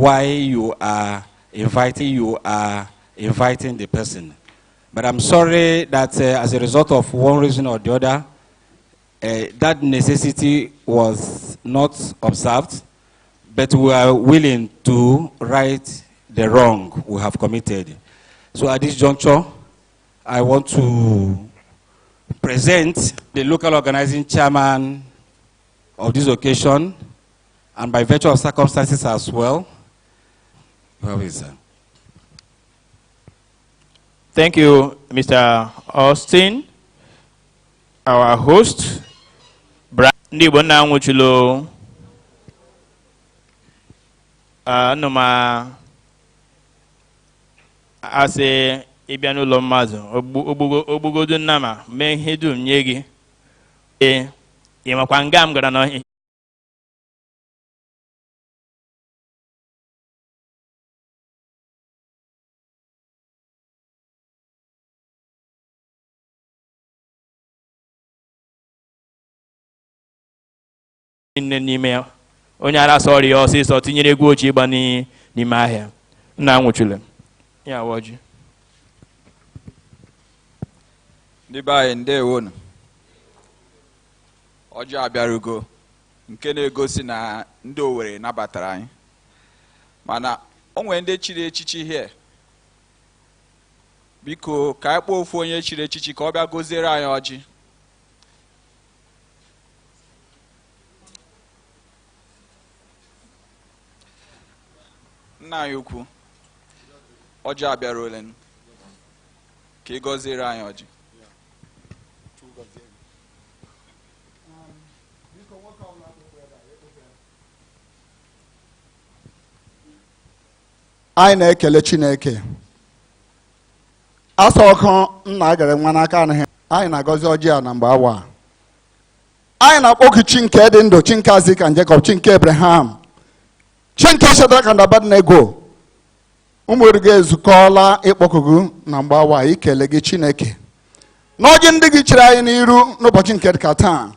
why you are inviting the person. But I'm sorry that as a result of one reason or the other, that necessity was not observed, but we are willing to right the wrong we have committed. So at this juncture, I want to present the local organizing chairman of this occasion, and by virtue of circumstances as well. Where is that? Thank you, Mr. Austin. Our host, Brandy Bonanguchulo, Noma, as a Ibiano Lomazo, Obugodu Nama, Menhedu Nyegi, Yamakwangam Grano. N'ime onye ara sorry ọsịsọ tinyere egwu ochie ịgba n'ime ahịa nna nwụchule ya woji ndị be anyị ndewo nụ ọjị abịarugo nke na-egosi na ndị Owerri nabatara anyị mana onwe ndị chiri echichi here biko ka anyị kpọọ ofu onye chiri echichi ka ọ bịa goziere anyị ọjị. Nna anyị ukwu ọjị abịaruola ka ị gọziere anyị ọjị. Anyị na-ekele Chineke asa ọkụ nna agara nwa n'aka anaghị anyị na-agọzi ọjị a na mgbe awa anyị na-akpọku chi nke dị ndụ, chi nke Isaac and Jacob, chi nke Abraham, chi nke Shadrach and Abednego. Ụmụ gị ezukọọla ịkpọkugu na mgbe awa ikele gị Chineke n'ọjị ndị gị chiri anyị n'iru n'ụbọchị nke dịka taa.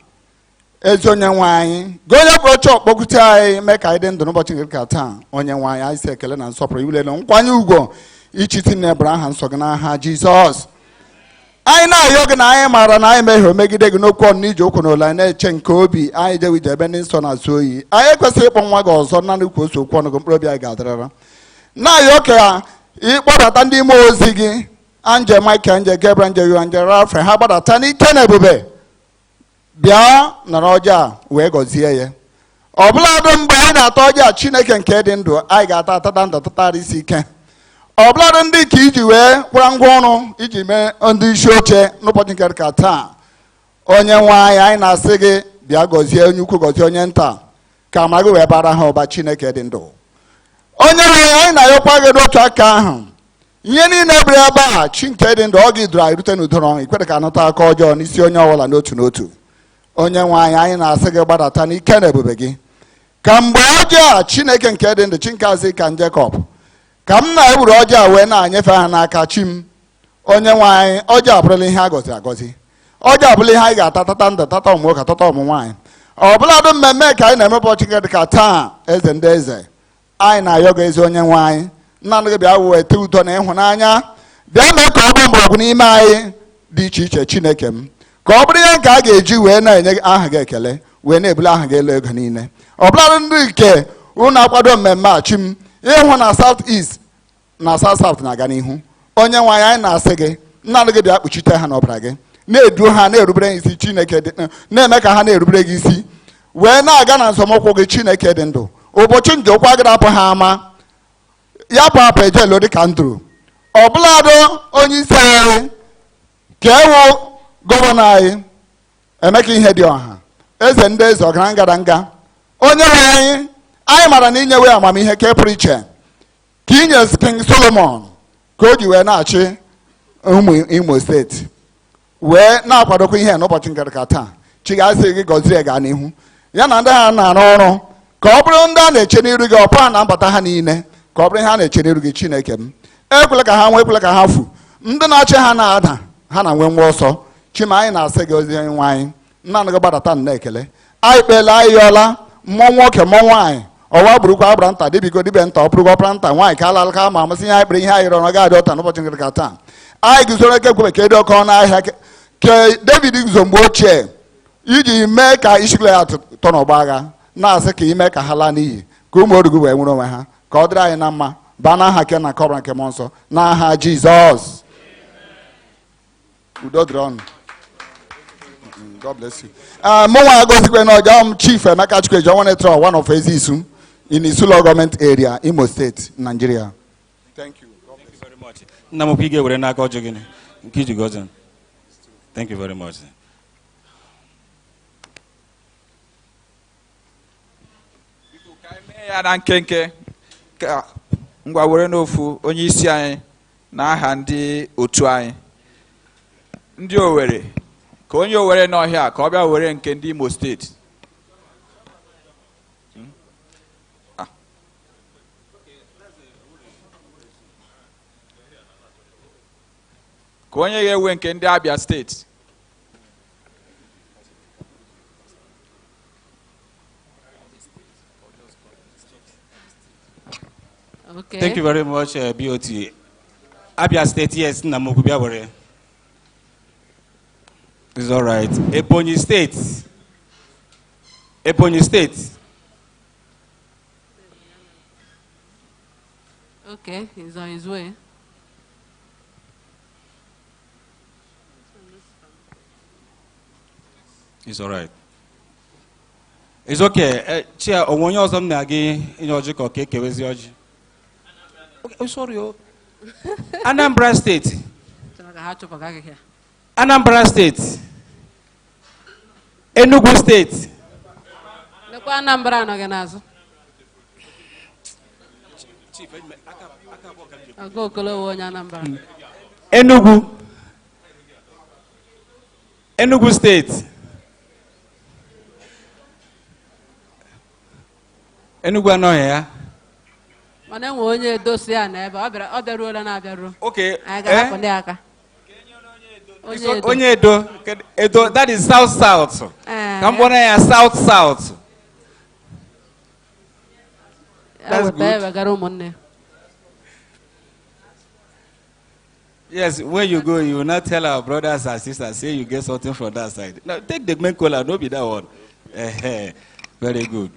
Ezi onye nwe anyị gị onye kpọrọ chọọ kpọkute anyị mee ka anyị dị ndụ n'ụbọchị nke dịka taa. Onye nwe anyị si ekele na nsọpụrụ iwule na nkwanye ugwu ichiti na-ebere aha nsọ gị n'aha Jizọs. Anyị na-ayọ gị na anyị maara na anyị mehie megide gị n'okwu ọnụ ije okwu n'ụlọ anyị na-eche nke obi anyị jewe ije ebe ndị nsọ na-asụ oyi. Anyị ekwesịghị ịkpọ nwa gị ọzọ naanị ukwu ose okwu ọnụ gị mkpụrụ obi anyị ga-adịrịra. Na-ayọ ka ịkpọdata ndị ime ozi gị Angel Michael, Angel Gabriel, Angel Angel Raphael, ha gbadata n'ike na ebube bịa nọrọ ọjị a wee gọzie ya. Ọbụladị mgbe anyị na-ata ọjị a Chineke nke dị ndụ anyị ga-ata atata ndụ tatara isi ike. Ọbụladị ndị ka iji wee kwara ngwa ọrụ iji mee ndị isi oche n'ụbọchị nke dịka taa. Onye nwe anyị na-asị gị bịa gọzie onye ukwu gọzie onye nta ka amara gị wee bara ha ụba Chineke dị ndụ. Onye nwe anyị na-ayọkwa gị n'otu aka ahụ ihe niile bụrụ ebe a chi nke dị ndụ ọ gị duru anyị rute n'udo n'ọnwụ ikwere ka anụta aka ọjọọ n'isi onye ọbụla n'otu n'otu. Onye nwe anyị na-asị gị gbadata n'ike na ebube gị ka mgbe ọjị a Chineke nke dị ndụ, chi nke Isaac and Jacob, ka m na-ewuru ọjị a wee na-anyefe ha n'aka chi m. Onye nwe anyị ọjị abụrụla ihe a gọzi agọzi, ọjị abụrụla ihe anyị ga-ata tata ndụ tata ụmụ nwoke tata ụmụ nwaanyị. Ọbụladị mmemme ka anyị na-eme ụbọchị nke dịka taa eze ndị eze anyị na-ayọ gị ezi onye nwe anyị nna gị bịa weta udo na ịhụnanya bịa mee ka ọ bụ mgbọrọgwụ n'ime anyị dị iche iche Chineke m, ka ọ bụrụ ihe nke a ga-eji wee na-enye aha gị ekele wee na-ebuli aha gị elu ego niile. Ọbụladị ndị nke unu akwado mmemme a chi m ịhụ na South East na South South na-aga n'ihu. Onye nwe anyị na-asị gị nna gị bịa kpuchite ha n'ọbara gị na-edu ha na-erubere isi Chineke na-eme ka ha na-erubere gị isi wee na-aga na nsọmụkwụ gị Chineke dị ndụ. Ụbọchị njọkwa gị rapụ ha ama ya bụ apụ ejelo dịka nduru. Ọbụladị onye isi anyị ka ewu gọvanọ anyị Emeka ihe dị ọha eze ndị eze ọgara ngadanga. Onye nwe anyị maara na inyewe amamihe ka pụrụ iche ka inye King Solomon ka o ji wee na-achị ụmụ Imo steeti wee na-akwadokwa ihe n'ụbọchị nke dịka taa. Chi ga-asị gị gọzie gaa n'ihu ya na ndị ha na-arụ ọrụ ka ọ bụrụ ndị a na-eche n'iru gị ọpụ na mbata ha niile ka ọ bụrụ ihe a na-eche n'iru gị Chineke m. Ekwela ka ha nwee, ekwela ka ha fu ndị na-achị ha na-ada ha na nwe nwa ọsọ. Chima anyị na-asị gị ozi nwe anyị nna gị gbadata na ekele anyị kpeela anyị yọọla mmụọ nwoke mmụọ nwaanyị ọwa burukwa abra nta debigo dibe nta ọpụrụgwa ọpra nta nwaanyị ka alala ka ma amasị ihe anyị kpere ihe anyị rọrọ gaadị ọta n'ụbọchị nke ka taa anyị guzoro eke kwube ka ịdị ọkọ n'ahịa ke David guzo mgbe ochie iji mee ka ishikle ya tọ n'ọgba agha na-asị ka ime ka ha laa n'iyi ka ụmụ orugu wee nwere onwe ha ka ọ dịrị anyị na mma baa n'aha ke na kọbra nke mmụọ nsọ n'aha Jizọs. Udo dịrị ọnụ. God bless you. Mụnwa agozikwe na ọjọọ Chief Emeka Chukwu I want to throw one of Ezisu in Isulo government area, Imo State, Nigeria. Thank you. Thank you very much. Namupige were na ko jogini. Nkiji gozen. Thank you very much. Ya na nkenke ka ngwa were n'ofu onye isi anyị na aha ndị otu anyị ndị Owerri ka onye Owerri n'ọhịa ka ọ bịa were nke ndị Imo steeti ka onye ga-ewe nke ndị Abia steeti. Okay. Thank you very much, BOT. Abia State, yes, Namukubia were. It's all right. Ebonyi State. Ebonyi State. Okay, he's on his way. It's all right. It's okay. Chia, onwonye ọzọ m na-agị inye ọjị ka ọka ekewezi ọjị. Oh, sorry. Oh. Anambra State. Anambra State. Enugu State. Anambra no genazo. Go kolo wonya Anambra. Enugu. Enugu State. Enugu ano ya. Mana nwe onye dosi ya na ebe ọ bịaruola na-abịaruo. Okay. Anyị ga-ahapụ ndị aka. Onye Edo. Edo, that is south. Kambona ya south. That's good. Yes, when you go, you will not tell our brothers and sisters, say you get something from that side. Now, take the main color, don't be that one. Very good.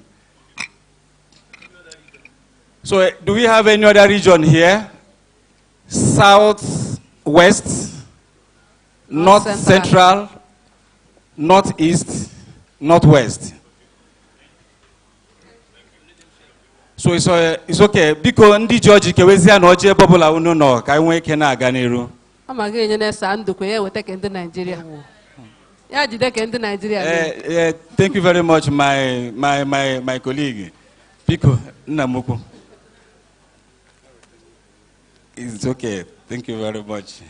So, do we have any other region here? South, west, north central, northeast, northwest. So it's okay. Because ndi George kewezi ano oje bobula unu no ka nwe ike na aga n'iru. Amaghị enye na esa ndukwe ya weta ke ndị Nigeria. Ya jide ke ndị Nigeria. Thank you very much my colleague. Biko nna mukwu. It's okay. Thank you very much.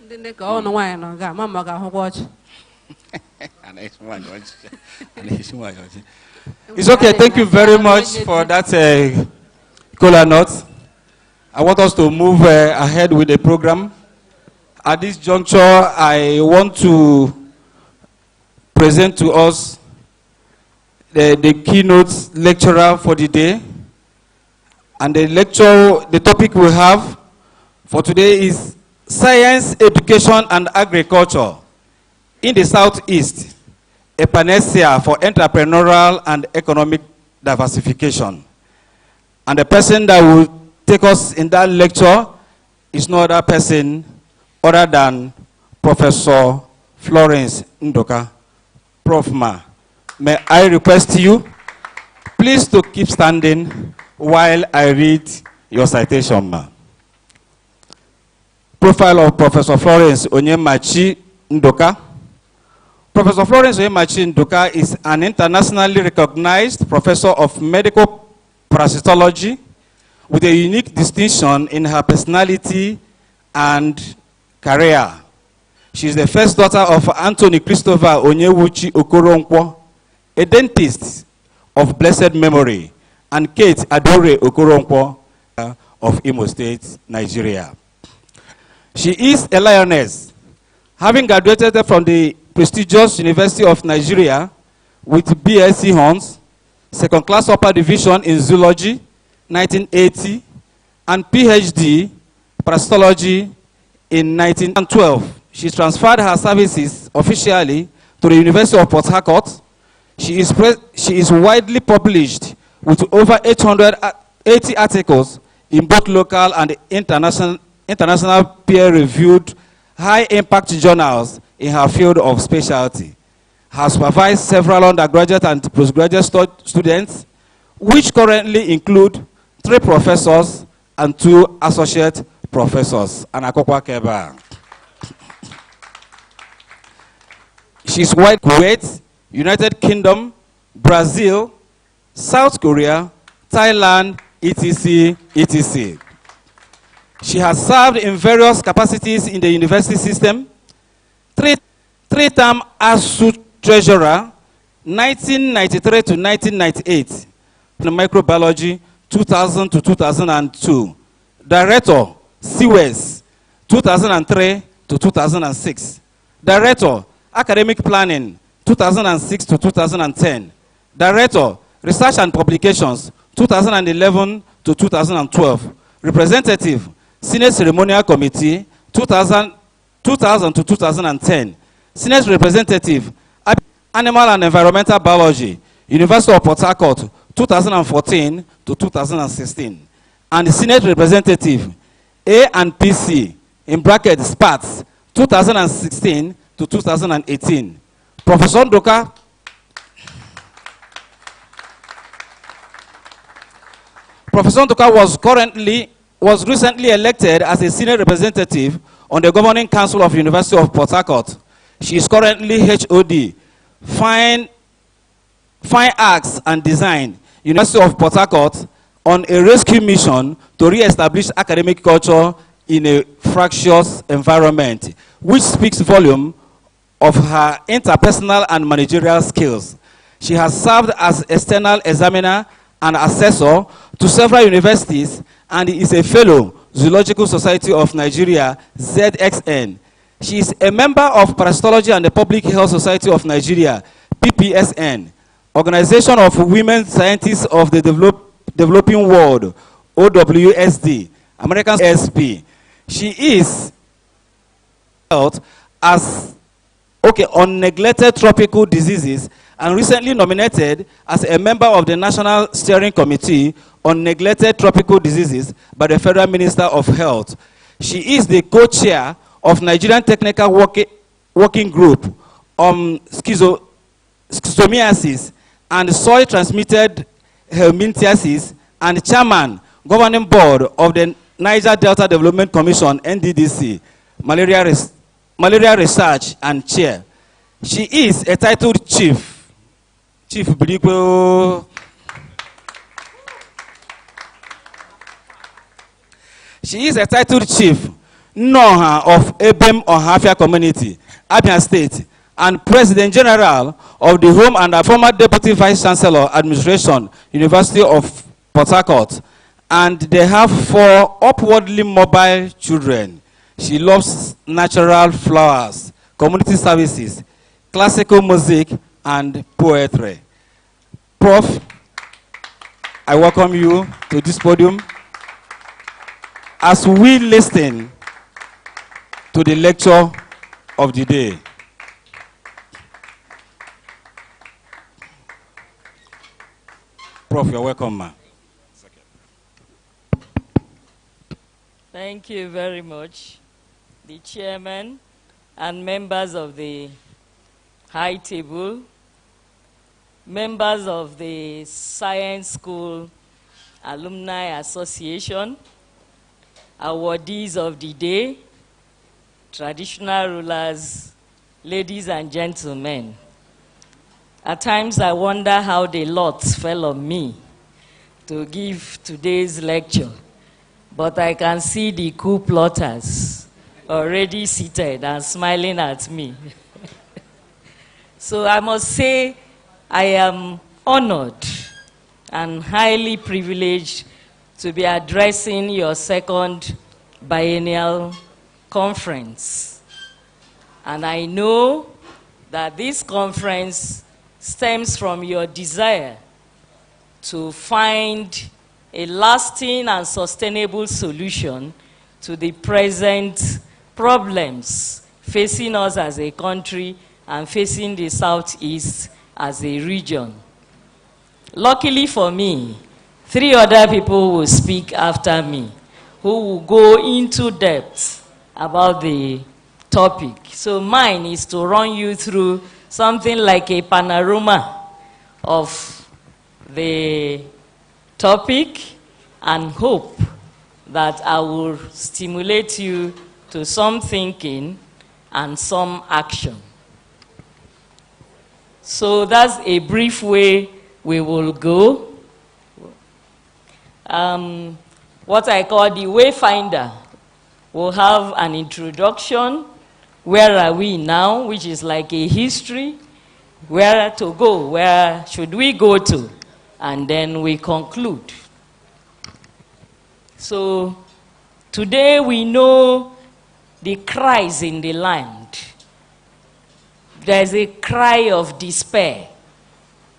Ndị ka ọnụ nwanyị nọ ga mama ga-ahụkwa ọchị. It's okay. Thank you very much for that cola nut. I want us to move ahead with the program. At this juncture, I want to present to us the keynote lecturer for the day. And the topic we have for today is Science, Education, and Agriculture in the Southeast, a panacea for entrepreneurial and economic diversification. And the person that will take us in that lecture is no other person other than Professor Florence Ndoka. Prof. Ma, may I request you, please to keep standing while I read your citation, Ma. Profile of Professor Florence Onyemachi Ndoka. Professor Florence Onyemachi Ndoka is an internationally recognized professor of medical parasitology with a unique distinction in her personality and career. She is the first daughter of Anthony Christopher Onyewuchi Okoronkwo, a dentist of blessed memory, and Kate Adore Okoronkwo of Imo State, Nigeria. She is a lioness, having graduated from the prestigious University of Nigeria with BSc Honors, second class upper division in zoology, 1980, and PhD parasitology in 1912. She transferred her services officially to the University of Port Harcourt. She is widely published with over 880 articles in both local and international peer-reviewed high-impact journals in her field of specialty. Has supervised several undergraduate and postgraduate students, which currently include 3 professors and 2 associate professors. Anakokwa Keba. She's white Kuwait, United Kingdom, Brazil, South Korea, Thailand, etc., etc. She has served in various capacities in the university system. 3-term ASU Treasurer, 1993 to 1998, in microbiology, 2000 to 2002. Director, CWES, 2003 to 2006. Director, Academic Planning, 2006 to 2010. Director, Research and Publications, 2011 to 2012. Representative, Senate Ceremonial Committee, 2000 to 2010. Senate Representative, Animal and Environmental Biology, University of Port Harcourt, 2014 to 2016. And Senate Representative, A&PC, in bracket SPATS, 2016 to 2018. Professor Ndoka, Professor Ndoka was recently elected as a senior representative on the Governing Council of University of Port Harcourt. She is currently HOD, Fine Arts and Design, University of Port Harcourt, on a rescue mission to re-establish academic culture in a fractious environment, which speaks volume of her interpersonal and managerial skills. She has served as external examiner and assessor to several universities and is a fellow, Zoological Society of Nigeria, ZXN. She is a member of Parasitology and the Public Health Society of Nigeria, PPSN, Organization of Women Scientists of the Developing World, OWSD, American SP. She is as on neglected tropical diseases and recently nominated as a member of the National Steering Committee on Neglected Tropical Diseases by the Federal Minister of Health. She is the co-chair of Nigerian Technical Working Group on Schistosomiasis and soil-transmitted helminthiasis and chairman, governing board of the Niger Delta Development Commission, NDDC, Malaria Research and chair. She is a titled chief. Chief Brigo. She is a titled chief, Noha of Ebem Ohafia Community, Abia State, and President General of the Home and a former Deputy Vice Chancellor Administration, University of Port Harcourt. And they have 4 upwardly mobile children. She loves natural flowers, community services, classical music, and poetry. Prof, I welcome you to this podium as we listen to the lecture of the day. Prof, you're welcome, ma. Thank you very much, the chairman and members of the high table, members of the Science School Alumni Association, awardees of the day, traditional rulers, ladies and gentlemen. At times I wonder how the lot fell on me to give today's lecture, but I can see the coup plotters already seated and smiling at me. So I must say I am honored and highly privileged to be addressing your second biennial conference. And I know that this conference stems from your desire to find a lasting and sustainable solution to the present problems facing us as a country and facing the Southeast as a region. Luckily for me, 3 other people will speak after me who will go into depth about the topic. So mine is to run you through something like a panorama of the topic and hope that I will stimulate you to some thinking and some action. So that's a brief way we will go. What I call the Wayfinder. We'll have an introduction. Where are we now? Which is like a history. Where to go? Where should we go to? And then we conclude. So today we know the cries in the land. There's a cry of despair.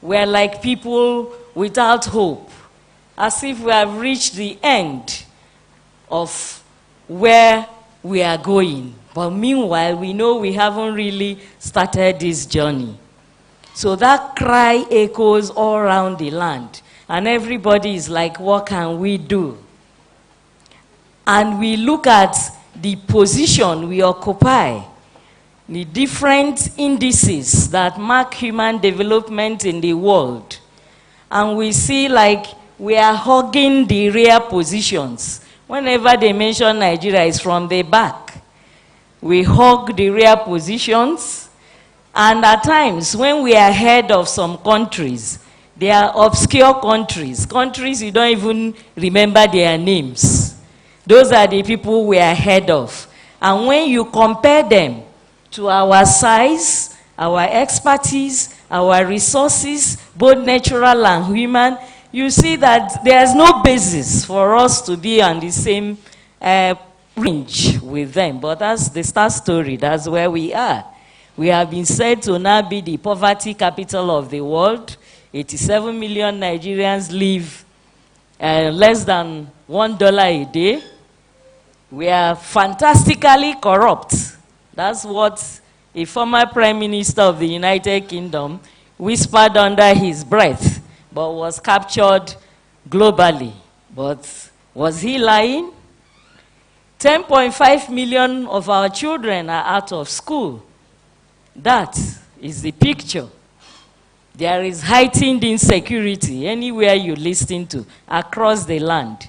We're like people without hope, as if we have reached the end of where we are going. But meanwhile, we know we haven't really started this journey. So that cry echoes all around the land. And everybody is like, what can we do? And we look at the position we occupy, the different indices that mark human development in the world. And we see like we are hugging the rear positions. Whenever they mention Nigeria, it's from the back. We hug the rear positions. And at times, when we are ahead of some countries, they are obscure countries, countries you don't even remember their names. Those are the people we are ahead of. And when you compare them to our size, our expertise, our resources, both natural and human, you see that there's no basis for us to be on the same range with them. But that's the start story. That's where we are. We have been said to now be the poverty capital of the world. 87 million Nigerians live less than $1 a day. We are fantastically corrupt. That's what a former Prime Minister of the United Kingdom whispered under his breath, but was captured globally. But was he lying? 10.5 million of our children are out of school. That is the picture. There is heightened insecurity anywhere you listen to across the land.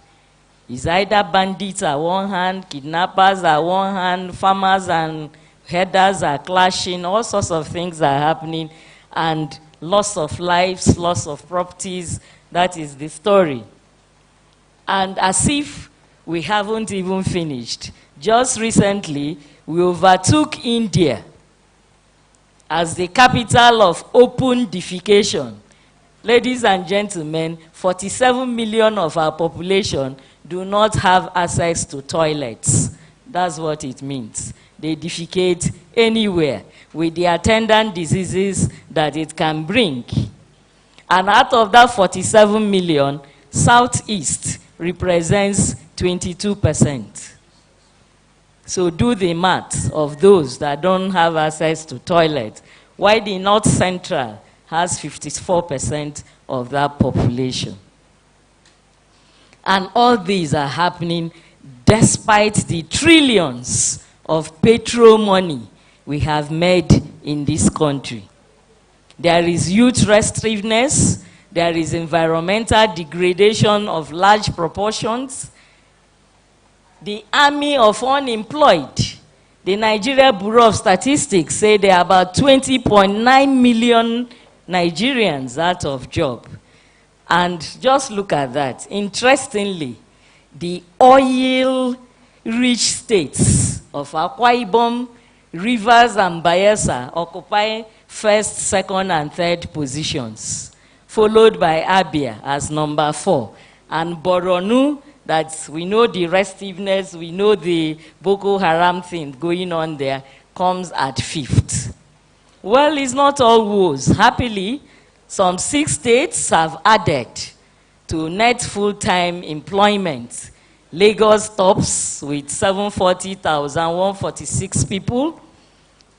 It's either bandits at one hand, kidnappers at one hand, farmers and herders are clashing, all sorts of things are happening, and loss of lives, loss of properties. That is the story. And as if we haven't even finished, just recently we overtook India as the capital of open defecation. Ladies and gentlemen, 47 million of our population do not have access to toilets. That's what it means. They defecate anywhere with the attendant diseases that it can bring. And out of that 47 million, Southeast represents 22%. So do the math of those that don't have access to toilets, while the North Central has 54% of that population. And all these are happening despite the trillions of petrol money we have made in this country. There is youth restiveness, there is environmental degradation of large proportions, the army of unemployed. The Nigeria Bureau of Statistics say there are about 20.9 million Nigerians out of job. And just look at that. Interestingly, the oil-rich states of Akwa Ibom, Rivers, and Bayelsa occupy first, second, and third positions, followed by Abia as number 4. And Borno, that we know the restiveness, we know the Boko Haram thing going on there, comes at 5th. Well, it's not all woes. Happily, some 6 states have added to net full-time employment. Lagos tops with 740,146 people,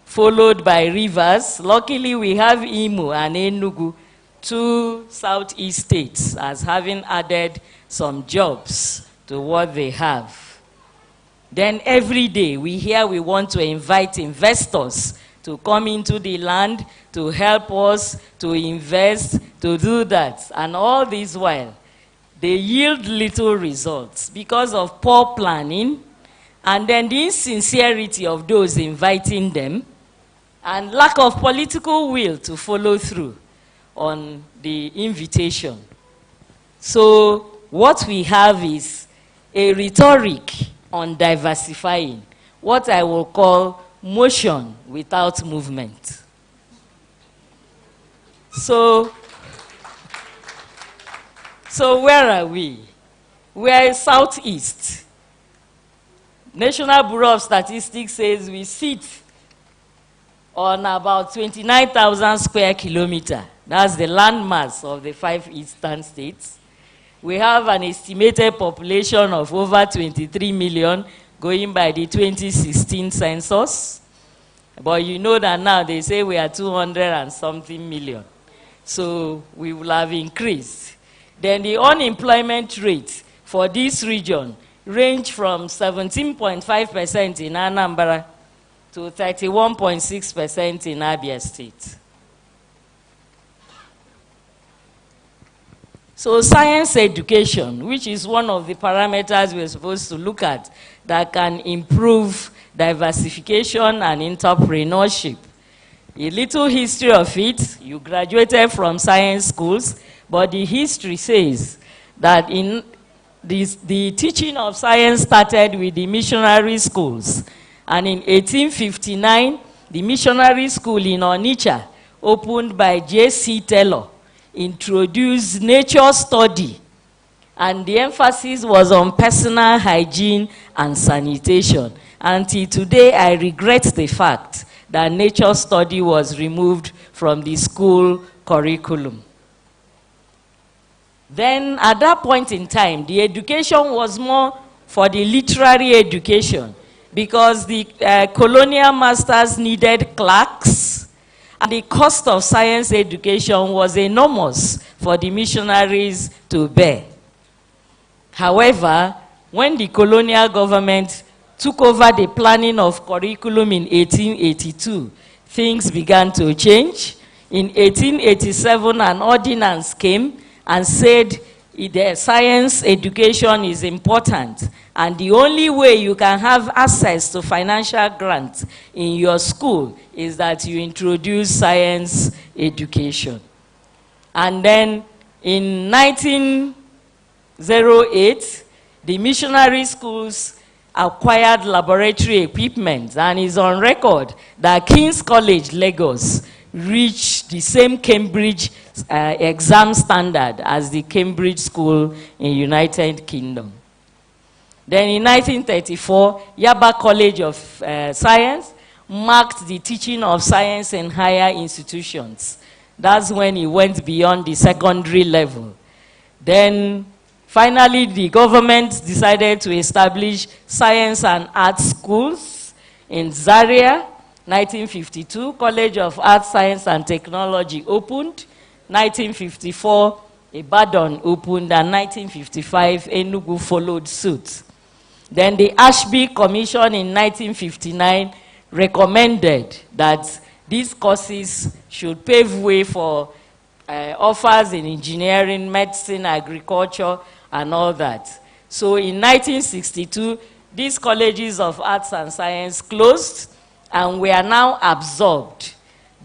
followed by Rivers. Luckily, we have Imo and Enugu, 2 southeast states, as having added some jobs to what they have. Then every day we hear we want to invite investors to come into the land, to help us, to invest, to do that. And all this while, they yield little results because of poor planning, and then the insincerity of those inviting them, and lack of political will to follow through on the invitation. So what we have is a rhetoric on diversifying, what I will call motion without movement. So where are we? We are southeast. National Bureau of Statistics says we sit on about 29,000 square kilometers. That's the landmass of the 5 eastern states. We have an estimated population of over 23 million going by the 2016 census. But you know that now they say we are 200 and something million. So we will have increased. Then the unemployment rate for this region range from 17.5% in Anambra to 31.6% in Abia State. So science education, which is one of the parameters we're supposed to look at that can improve diversification and entrepreneurship. A little history of it, you graduated from science schools, but the history says that in the teaching of science started with the missionary schools. And in 1859, the missionary school in Onitsha, opened by J.C. Taylor, introduced nature study. And the emphasis was on personal hygiene and sanitation. Until today, I regret the fact that nature study was removed from the school curriculum. Then, at that point in time, the education was more for the literary education because the colonial masters needed clerks, and the cost of science education was enormous for the missionaries to bear. However, when the colonial government took over the planning of curriculum in 1882, things began to change. In 1887, an ordinance came and said the science education is important, and the only way you can have access to financial grants in your school is that you introduce science education. And then in 1908, the missionary schools acquired laboratory equipment, and is on record that King's College, Lagos, reached the same Cambridge exam standard as the Cambridge School in United Kingdom. Then in 1934, Yaba College of Science marked the teaching of science in higher institutions. That's when it went beyond the secondary level. Then finally, the government decided to establish science and arts schools in Zaria. 1952, College of Arts, Science and Technology opened. 1954, Ibadan opened, and 1955, Enugu followed suit. Then the Ashby Commission in 1959 recommended that these courses should pave way for offers in engineering, medicine, agriculture, and all that. So in 1962, these colleges of arts and science closed, and we are now absorbed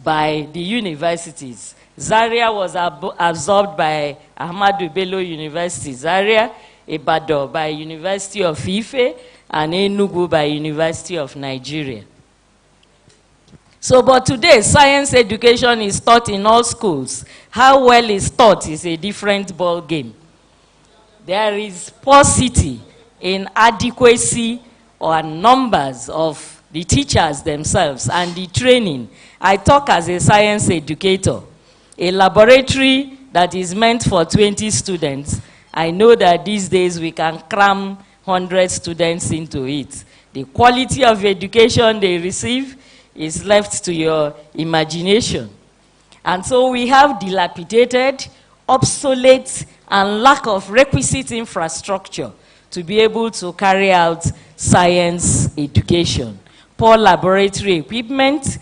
by the universities. Zaria was absorbed by Ahmadu Bello University, Zaria, Ibadan by University of Ife, and Enugu by University of Nigeria. So, but today, science education is taught in all schools. How well it's taught is a different ball game. There is paucity in adequacy or numbers of the teachers themselves, and the training. I talk as a science educator. A laboratory that is meant for 20 students, I know that these days we can cram 100 students into it. The quality of education they receive is left to your imagination. And so we have dilapidated, obsolete, and lack of requisite infrastructure to be able to carry out science education. Poor laboratory equipment,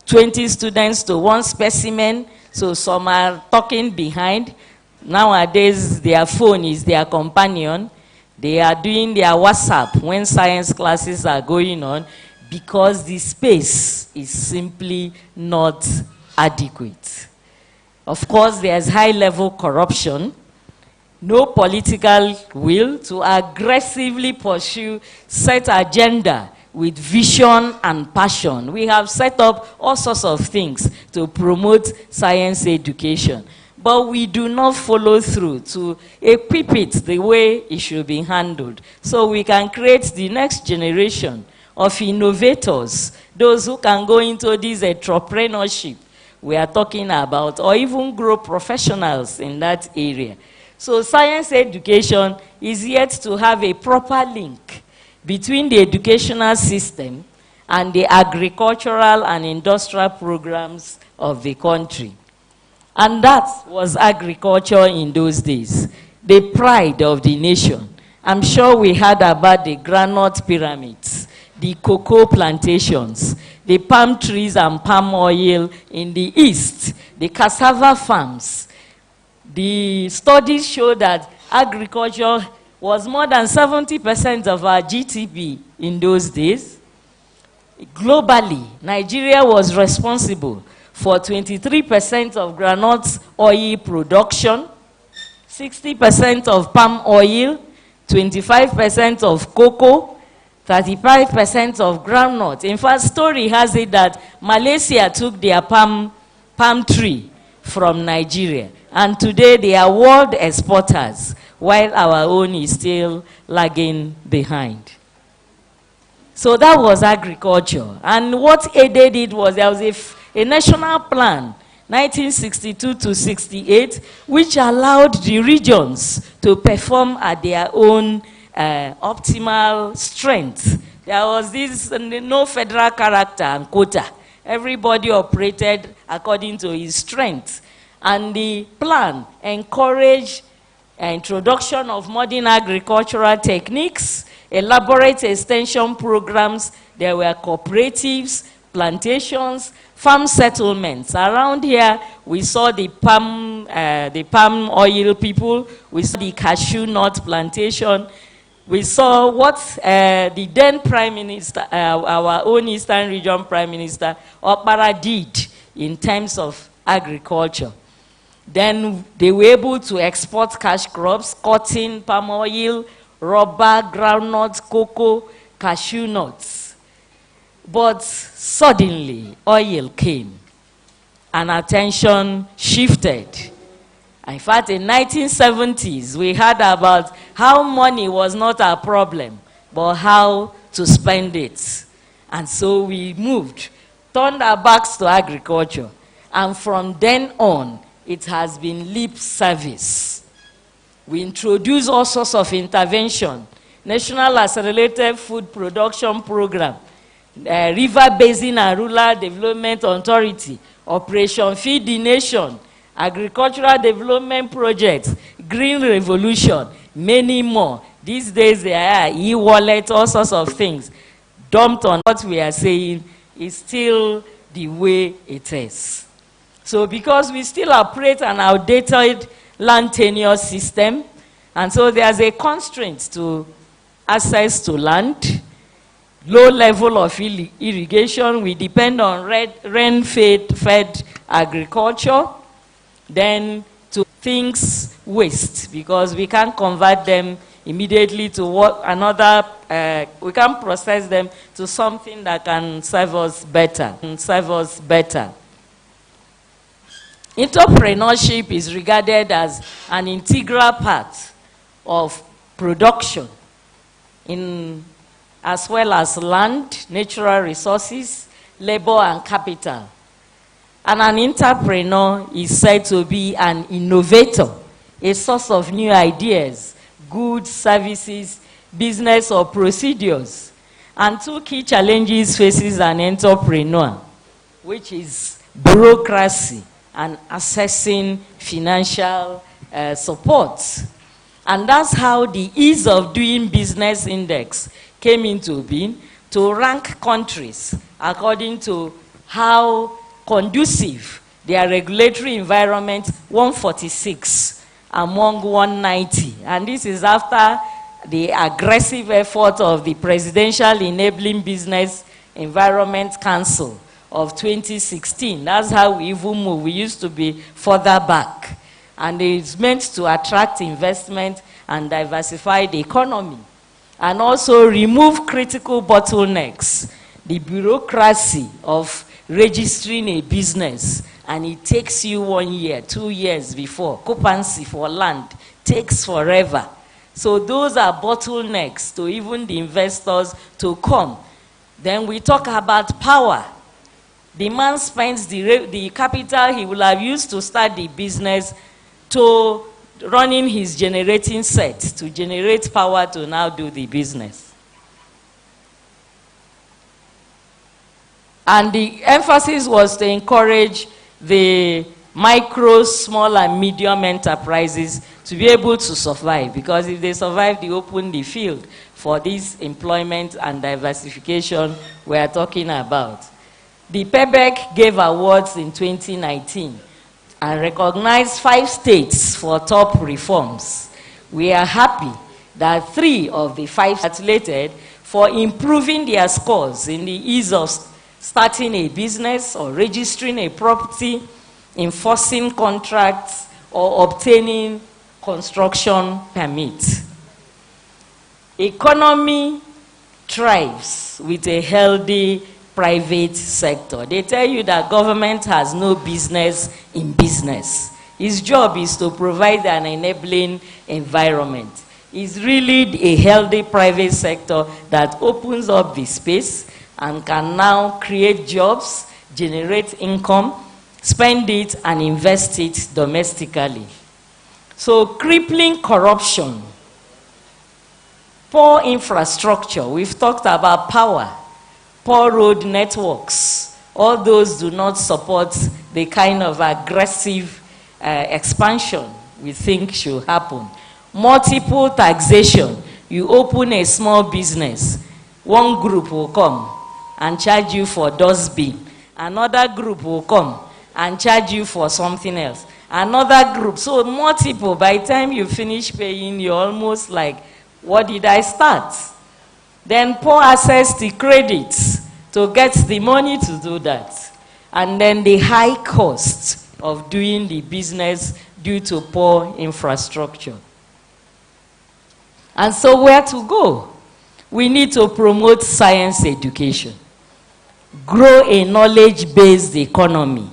20 students to one specimen, so some are talking behind. Nowadays, their phone is their companion. They are doing their WhatsApp when science classes are going on because the space is simply not adequate. Of course, there's high-level corruption, no political will to aggressively pursue set agenda with vision and passion. We have set up all sorts of things to promote science education, but we do not follow through to equip it the way it should be handled, so we can create the next generation of innovators, those who can go into this entrepreneurship we are talking about, or even grow professionals in that area. So science education is yet to have a proper link between the educational system and the agricultural and industrial programs of the country. And that was agriculture in those days, the pride of the nation. I'm sure we heard about the granite pyramids, the cocoa plantations, the palm trees and palm oil in the east, the cassava farms. The studies show that agriculture was more than 70% of our GDP in those days. Globally, Nigeria was responsible for 23% of groundnut oil production, 60% of palm oil, 25% of cocoa, 35% of groundnut. In fact, story has it that Malaysia took their palm tree from Nigeria, and today they are world exporters, while our own is still lagging behind. So that was agriculture. And what aided it was there was a national plan, 1962 to 68, which allowed the regions to perform at their own optimal strength. There was this no federal character and quota. Everybody operated according to his strength. And the plan encouraged introduction of modern agricultural techniques, elaborate extension programs. There were cooperatives, plantations, farm settlements. Around here, we saw the palm oil people. We saw the cashew nut plantation. We saw what the then Prime Minister, our own Eastern Region Prime Minister, Okpara, did in terms of agriculture. Then they were able to export cash crops, cotton, palm oil, rubber, groundnuts, cocoa, cashew nuts. But suddenly, oil came, and attention shifted. In fact, in the 1970s, we heard about how money was not a problem, but how to spend it. And so we moved, turned our backs to agriculture, and from then on, it has been lip service. We introduced all sorts of intervention, National Accelerated Food Production Program, River Basin and Rural Development Authority, Operation Feed the Nation, Agricultural Development Projects, Green Revolution, many more. These days there are e-wallet, all sorts of things dumped on what we are saying is still the way it is. So because we still operate an outdated land tenure system, and so there's a constraint to access to land, low level of irrigation, we depend on rain-fed agriculture, then to things waste, because we can't convert them immediately to what another, we can process them to something that can serve us better. Entrepreneurship is regarded as an integral part of production. In as well as land, natural resources, labor, and capital. And an entrepreneur is said to be an innovator, a source of new ideas, goods, services, business, or procedures. And two key challenges faces an entrepreneur, which is bureaucracy and accessing financial support. And that's how the Ease of Doing Business Index came into being, to rank countries according to how conducive their regulatory environment, 146 among 190. And this is after the aggressive effort of the Presidential Enabling Business Environment Council of 2016. That's how we even move. We used to be further back. And it's meant to attract investment and diversify the economy. And also remove critical bottlenecks, the bureaucracy of registering a business. And it takes you 1 year, 2 years before. Occupancy for land takes forever. So those are bottlenecks to even the investors to come. Then we talk about power. The man spends the capital he will have used to start the business to running his generating set to generate power to now do the business. And the emphasis was to encourage the micro, small, and medium enterprises to be able to survive, because if they survive, they open the field for this employment and diversification we are talking about. The PEBEC gave awards in 2019 and recognized 5 states for top reforms. We are happy that 3 of the 5 congratulated for improving their scores in the ease of starting a business or registering a property, enforcing contracts, or obtaining construction permits. Economy thrives with a healthy private sector. They tell you that government has no business in business. Its job is to provide an enabling environment. It's really a healthy private sector that opens up the space and can now create jobs, generate income, spend it, and invest it domestically. So crippling corruption, poor infrastructure, we've talked about power, poor road networks, all those do not support the kind of aggressive expansion we think should happen. Multiple taxation, you open a small business, one group will come and charge you for dustbin, another group will come and charge you for something else, another group, so multiple. By the time you finish paying, you're almost like, what did I start? Then poor access to credits to get the money to do that. And then the high cost of doing the business due to poor infrastructure. And so where to go? We need to promote science education, grow a knowledge-based economy.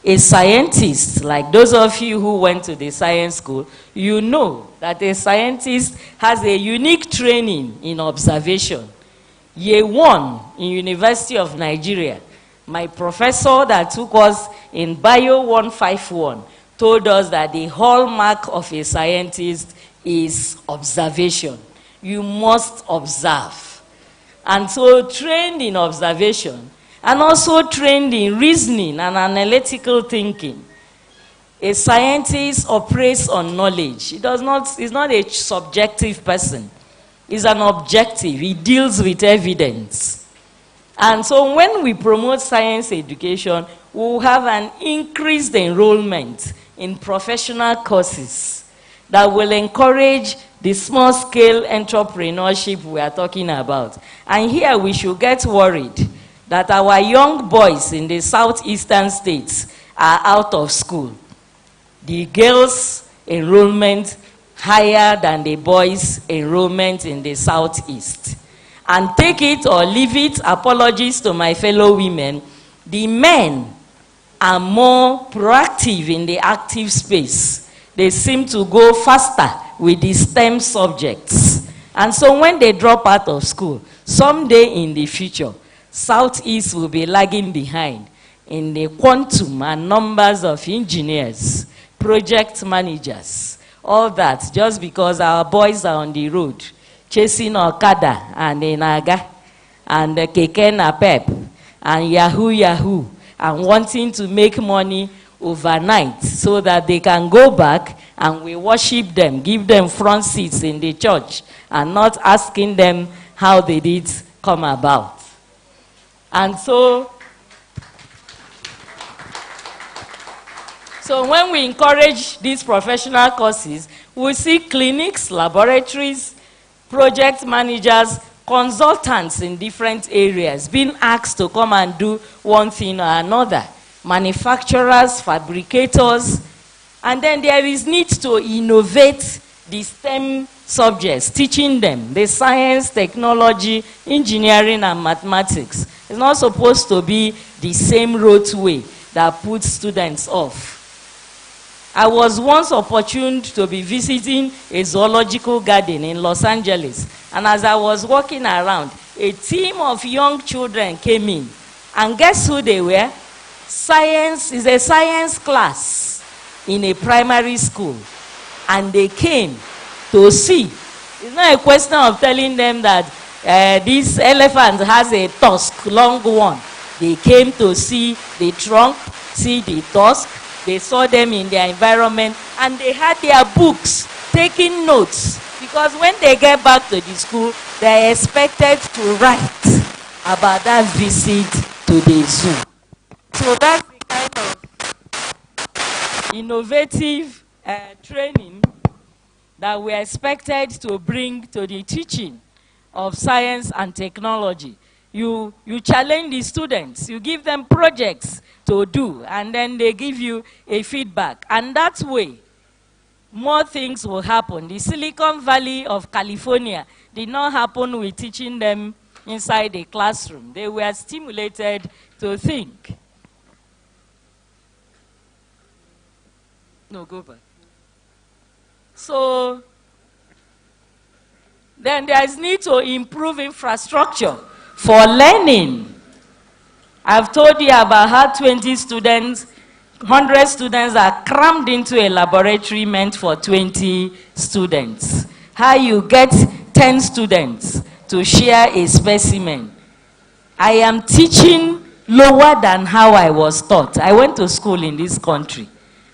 A scientist, like those of you who went to the science school, you know that a scientist has a unique training in observation. Year 1 in University of Nigeria, my professor that took us in Bio 151 told us that the hallmark of a scientist is observation. You must observe. And so trained in observation, and also trained in reasoning and analytical thinking. A scientist operates on knowledge. He's not a subjective person. He's an objective. He deals with evidence. And so when we promote science education, we'll have an increased enrollment in professional courses that will encourage the small-scale entrepreneurship we are talking about. And here we should get worried that our young boys in the southeastern states are out of school. The girls' enrollment higher than the boys' enrollment in the southeast. And take it or leave it, apologies to my fellow women, the men are more proactive in the active space. They seem to go faster with the STEM subjects. And so when they drop out of school, someday in the future, Southeast will be lagging behind in the quantum and numbers of engineers, project managers, all that, just because our boys are on the road chasing Okada and Inaga and Keke Napep and Yahoo and wanting to make money overnight so that they can go back and we worship them, give them front seats in the church and not asking them how they did come about. And so when we encourage these professional courses, we see clinics, laboratories, project managers, consultants in different areas being asked to come and do one thing or another. Manufacturers, fabricators, and then there is need to innovate the STEM subjects, teaching them the science, technology, engineering, and mathematics. It's not supposed to be the same roadway that puts students off. I was once opportune to be visiting a zoological garden in Los Angeles, and as I was walking around, a team of young children came in, and guess who they were? Science is a science class in a primary school, and they came to see. It's not a question of telling them that this elephant has a tusk, long one. They came to see the trunk, see the tusk. They saw them in their environment, and they had their books, taking notes, because when they get back to the school, they're expected to write about that visit to the zoo. So that's the kind of innovative training that we're expected to bring to the teaching of science and technology. You challenge the students, you give them projects to do, and then they give you a feedback. And that way, more things will happen. The Silicon Valley of California did not happen with teaching them inside a classroom. They were stimulated to think. No, go back. So then there is need to improve infrastructure for learning. I've told you about how 20 students, 100 students are crammed into a laboratory meant for 20 students. How you get 10 students to share a specimen. I am teaching lower than how I was taught. I went to school in this country,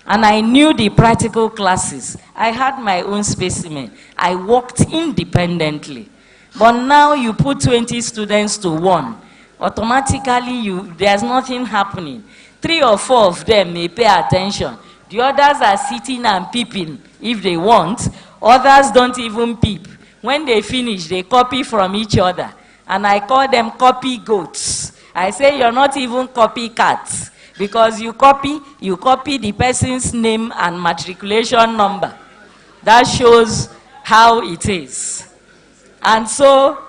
and I knew the practical classes. I had my own specimen. I worked independently. But now you put 20 students to one. Automatically, there's nothing happening. 3 or 4 of them may pay attention. The others are sitting and peeping if they want. Others don't even peep. When they finish, they copy from each other. And I call them copy goats. I say you're not even copycats, because you copy the person's name and matriculation number. That shows how it is. And so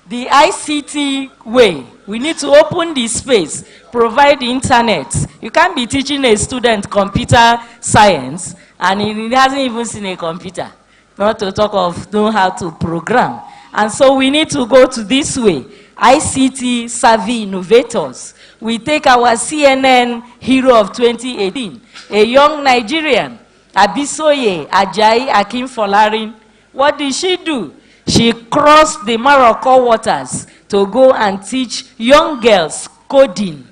the ICT way, we need to open the space, provide the internet. You can't be teaching a student computer science and he hasn't even seen a computer, not to talk of know how to program. And so we need to go to this way. ICT savvy innovators. We take our CNN hero of 2018, a young Nigerian, Abisoye Ajayi Akinfolarin. What did she do? She crossed the Morocco waters to go and teach young girls coding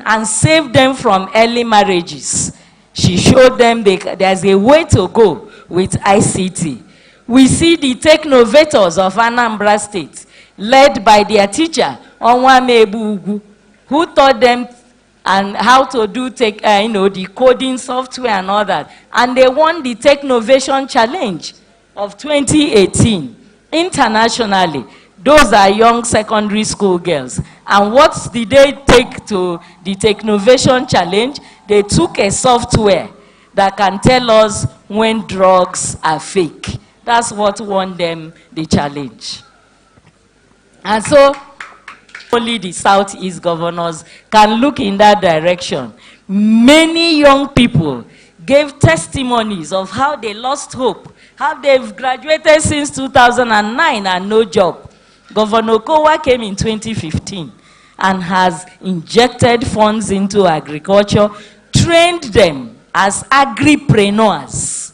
and save them from early marriages. She showed them there's a way to go with ICT. We see the technovators of Anambra State, led by their teacher, Onwame Ebugu, who taught them and how to do the coding software and all that. And they won the Technovation Challenge of 2018 internationally. Those are young secondary school girls. And what did they take to the Technovation Challenge? They took a software that can tell us when drugs are fake. That's what won them the challenge. And so only the Southeast governors can look in that direction. Many young people gave testimonies of how they lost hope, how they've graduated since 2009 and no job. Governor Kowa came in 2015 and has injected funds into agriculture, trained them as agripreneurs,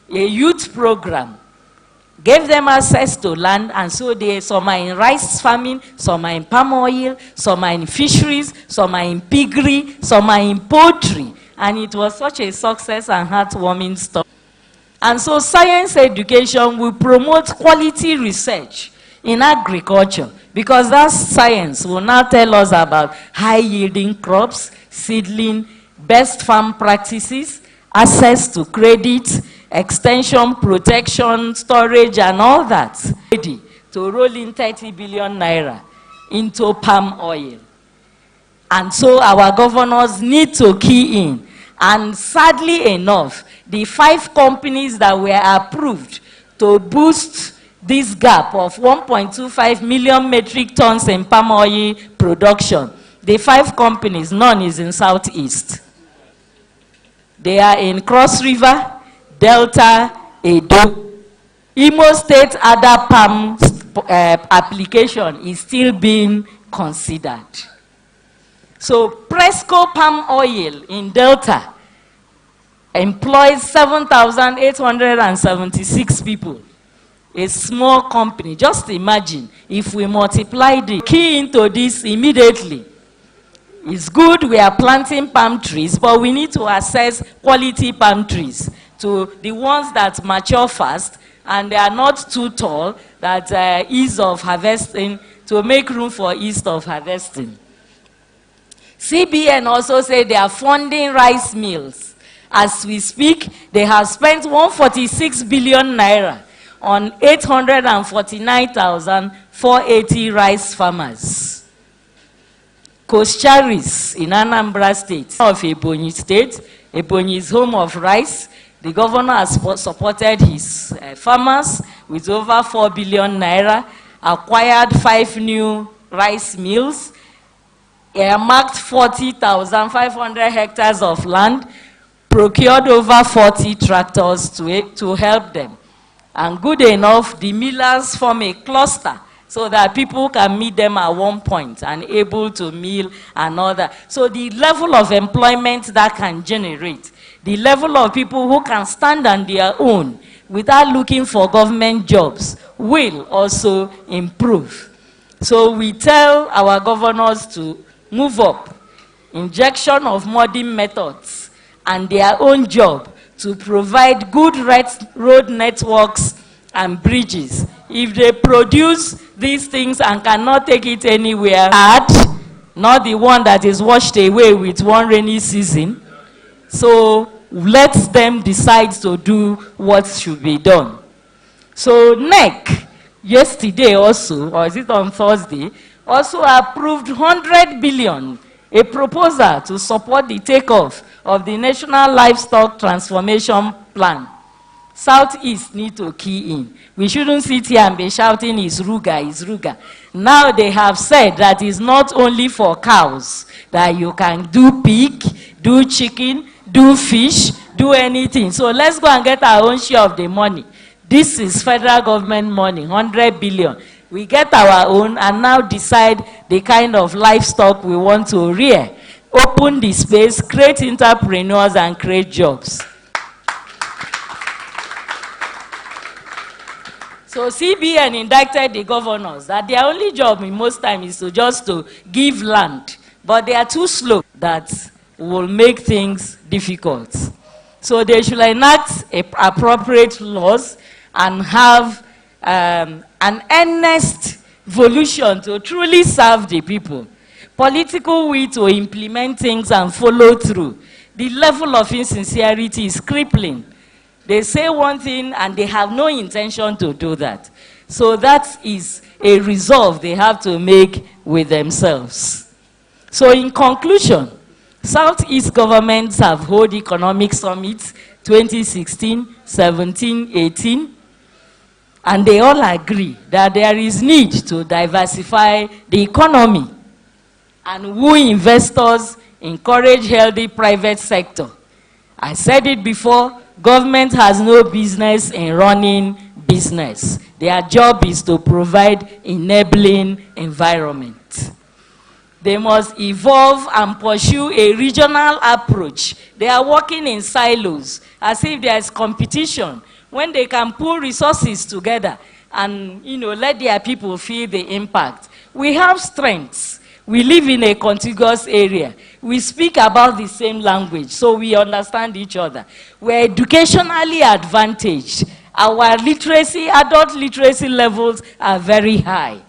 a youth program, gave them access to land, and so some are in rice farming, some are in palm oil, some are in fisheries, some are in piggery, some are in poultry. And it was such a success and heartwarming story. And so science education will promote quality research in agriculture, because that science will now tell us about high-yielding crops, seedling, best farm practices, access to credit, extension, protection, storage, and all that. Ready to roll in 30 billion naira into palm oil. And so our governors need to key in. And sadly enough, the 5 companies that were approved to boost this gap of 1.25 million metric tons in palm oil production, the 5 companies, none is in Southeast. They are in Cross River, Delta, Edo. Imo State other palm application is still being considered. So Presco Palm Oil in Delta employs 7,876 people. A small company. Just imagine if we multiply the key into this immediately. It's good we are planting palm trees, but we need to assess quality palm trees to the ones that mature fast and they are not too tall, that ease of harvesting, to make room for ease of harvesting. CBN also said they are funding rice mills. As we speak, they have spent 146 billion naira on 849,480 rice farmers. Koscharis in Anambra State of Ebonyi State. Ebonyi is home of rice. The governor has supported his farmers with over 4 billion naira, acquired 5 new rice mills, earmarked 40,500 hectares of land, procured over 40 tractors to help them. And good enough, the millers form a cluster so that people can meet them at one point and able to mill another. So the level of employment that can generate, the level of people who can stand on their own without looking for government jobs will also improve. So we tell our governors to move up, injection of modern methods, and their own job to provide good road networks and bridges. If they produce these things and cannot take it anywhere, not the one that is washed away with one rainy season, so let them decide to do what should be done. So NEC, yesterday also, or is it on Thursday, also approved 100 billion, a proposal to support the takeoff of the National Livestock Transformation Plan. Southeast need to key in. We shouldn't sit here and be shouting, "Is Ruga, is Ruga." Now they have said that it's not only for cows, that you can do pig, do chicken, do fish, do anything. So let's go and get our own share of the money. This is federal government money, 100 billion. We get our own and now decide the kind of livestock we want to rear. Open the space, create entrepreneurs, and create jobs. So CBN indicted the governors that their only job in most times is just to give land. But they are too slow. That will make things difficult. So they should enact appropriate laws and have an earnest volition to truly serve the people. Political will to implement things and follow through. The level of insincerity is crippling. They say one thing and they have no intention to do that. So that is a resolve they have to make with themselves. So in conclusion, Southeast governments have held economic summits 2016, 17, 18, and they all agree that there is need to diversify the economy and woo investors, encourage healthy private sector. I said it before, government has no business in running business. Their job is to provide enabling environment. They must evolve and pursue a regional approach. They are working in silos, as if there is competition, when they can pool resources together and, you know, let their people feel the impact. We have strengths. We live in a contiguous area. We speak about the same language, so we understand each other. We're educationally advantaged. Our literacy, adult literacy levels are very high.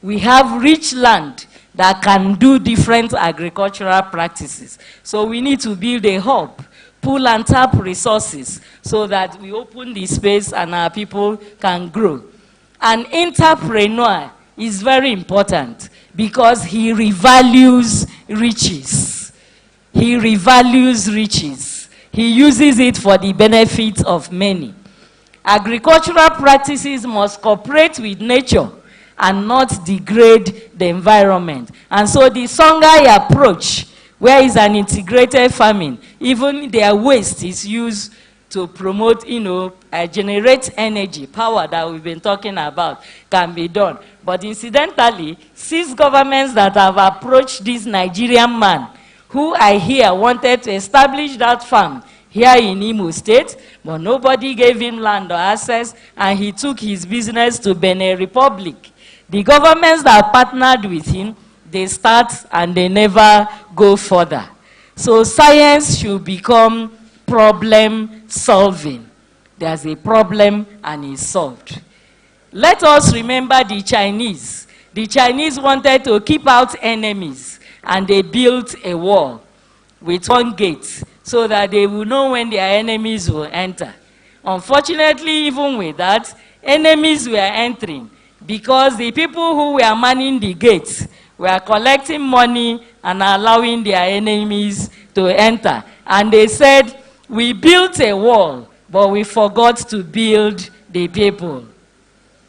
We have rich land that can do different agricultural practices. So we need to build a hub, pull and tap resources so that we open the space and our people can grow. An entrepreneur is very important because he revalues riches. He revalues riches. He uses it for the benefit of many. Agricultural practices must cooperate with nature and not degrade the environment. And so the Songhai approach, where is an integrated farming, even their waste is used to promote, you know, generate energy, power that we've been talking about can be done. But incidentally, 6 governments that have approached this Nigerian man, who I hear wanted to establish that farm here in Imo State, but nobody gave him land or access, and he took his business to Benin Republic. The governments that partnered with him, they start and they never go further. So science should become problem solving. There's a problem and it's solved. Let us remember the Chinese. The Chinese wanted to keep out enemies, and they built a wall with 1 gate so that they will know when their enemies will enter. Unfortunately, even with that, enemies were entering because the people who were manning the gates were collecting money and allowing their enemies to enter. And they said, we built a wall, but we forgot to build the people.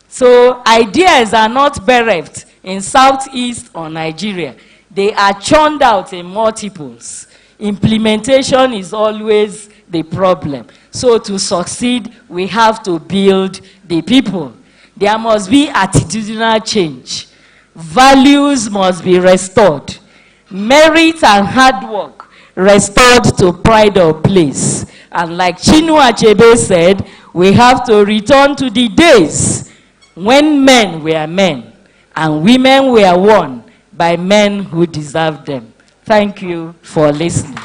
So ideas are not bereft in Southeast or Nigeria. They are churned out in multiples. Implementation is always the problem. So to succeed, we have to build the people. There must be attitudinal change. Values must be restored. Merit and hard work restored to pride of place. And like Chinua Achebe said, we have to return to the days when men were men and women were won by men who deserved them. Thank you for listening.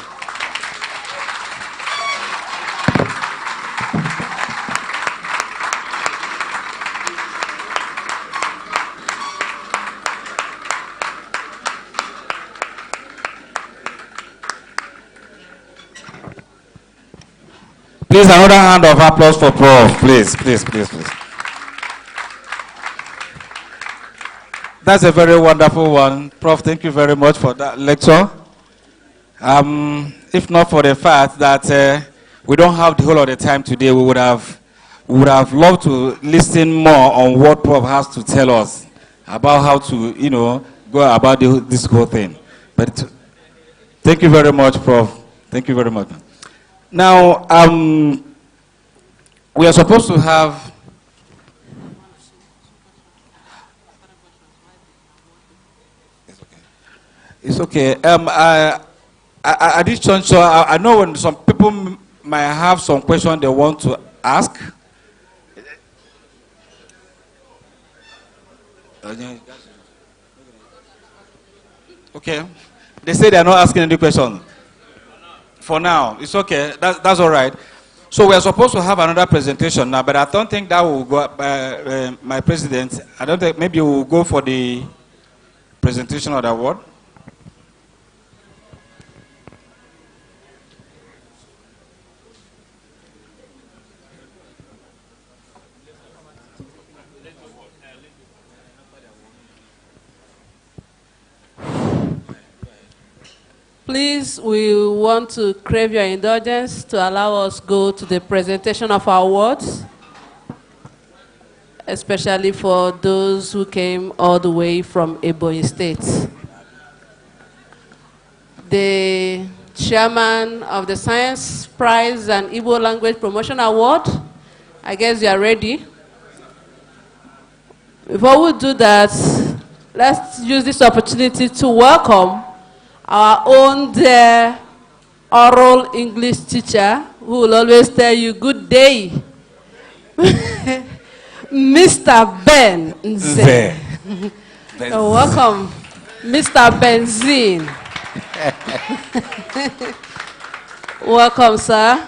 Please, another hand of applause for Prof. Please, please, please, please. That's a very wonderful one. Prof, thank you very much for that lecture. If not for the fact that we don't have the whole of the time today, we would have loved to listen more on what Prof has to tell us about how to, you know, go about this whole thing. But thank you very much, Prof. Thank you very much. Now, we are supposed to have It's okay. At this juncture, I know when some people might have some question they want to ask. Okay. They say they are not asking any question. For now, it's okay. That's all right. So we are supposed to have another presentation now, but I don't think that will go. My president, I don't think maybe we'll go for the presentation of the award. Please, we want to crave your indulgence to allow us go to the presentation of our awards, especially for those who came all the way from Ebonyi State. The chairman of the Science Prize and Igbo Language Promotion Award, I guess you are ready. Before we do that, let's use this opportunity to welcome our own dear oral English teacher who will always tell you good day. Mr. Ben Nze. Welcome, Mr. Benzine. Welcome, sir.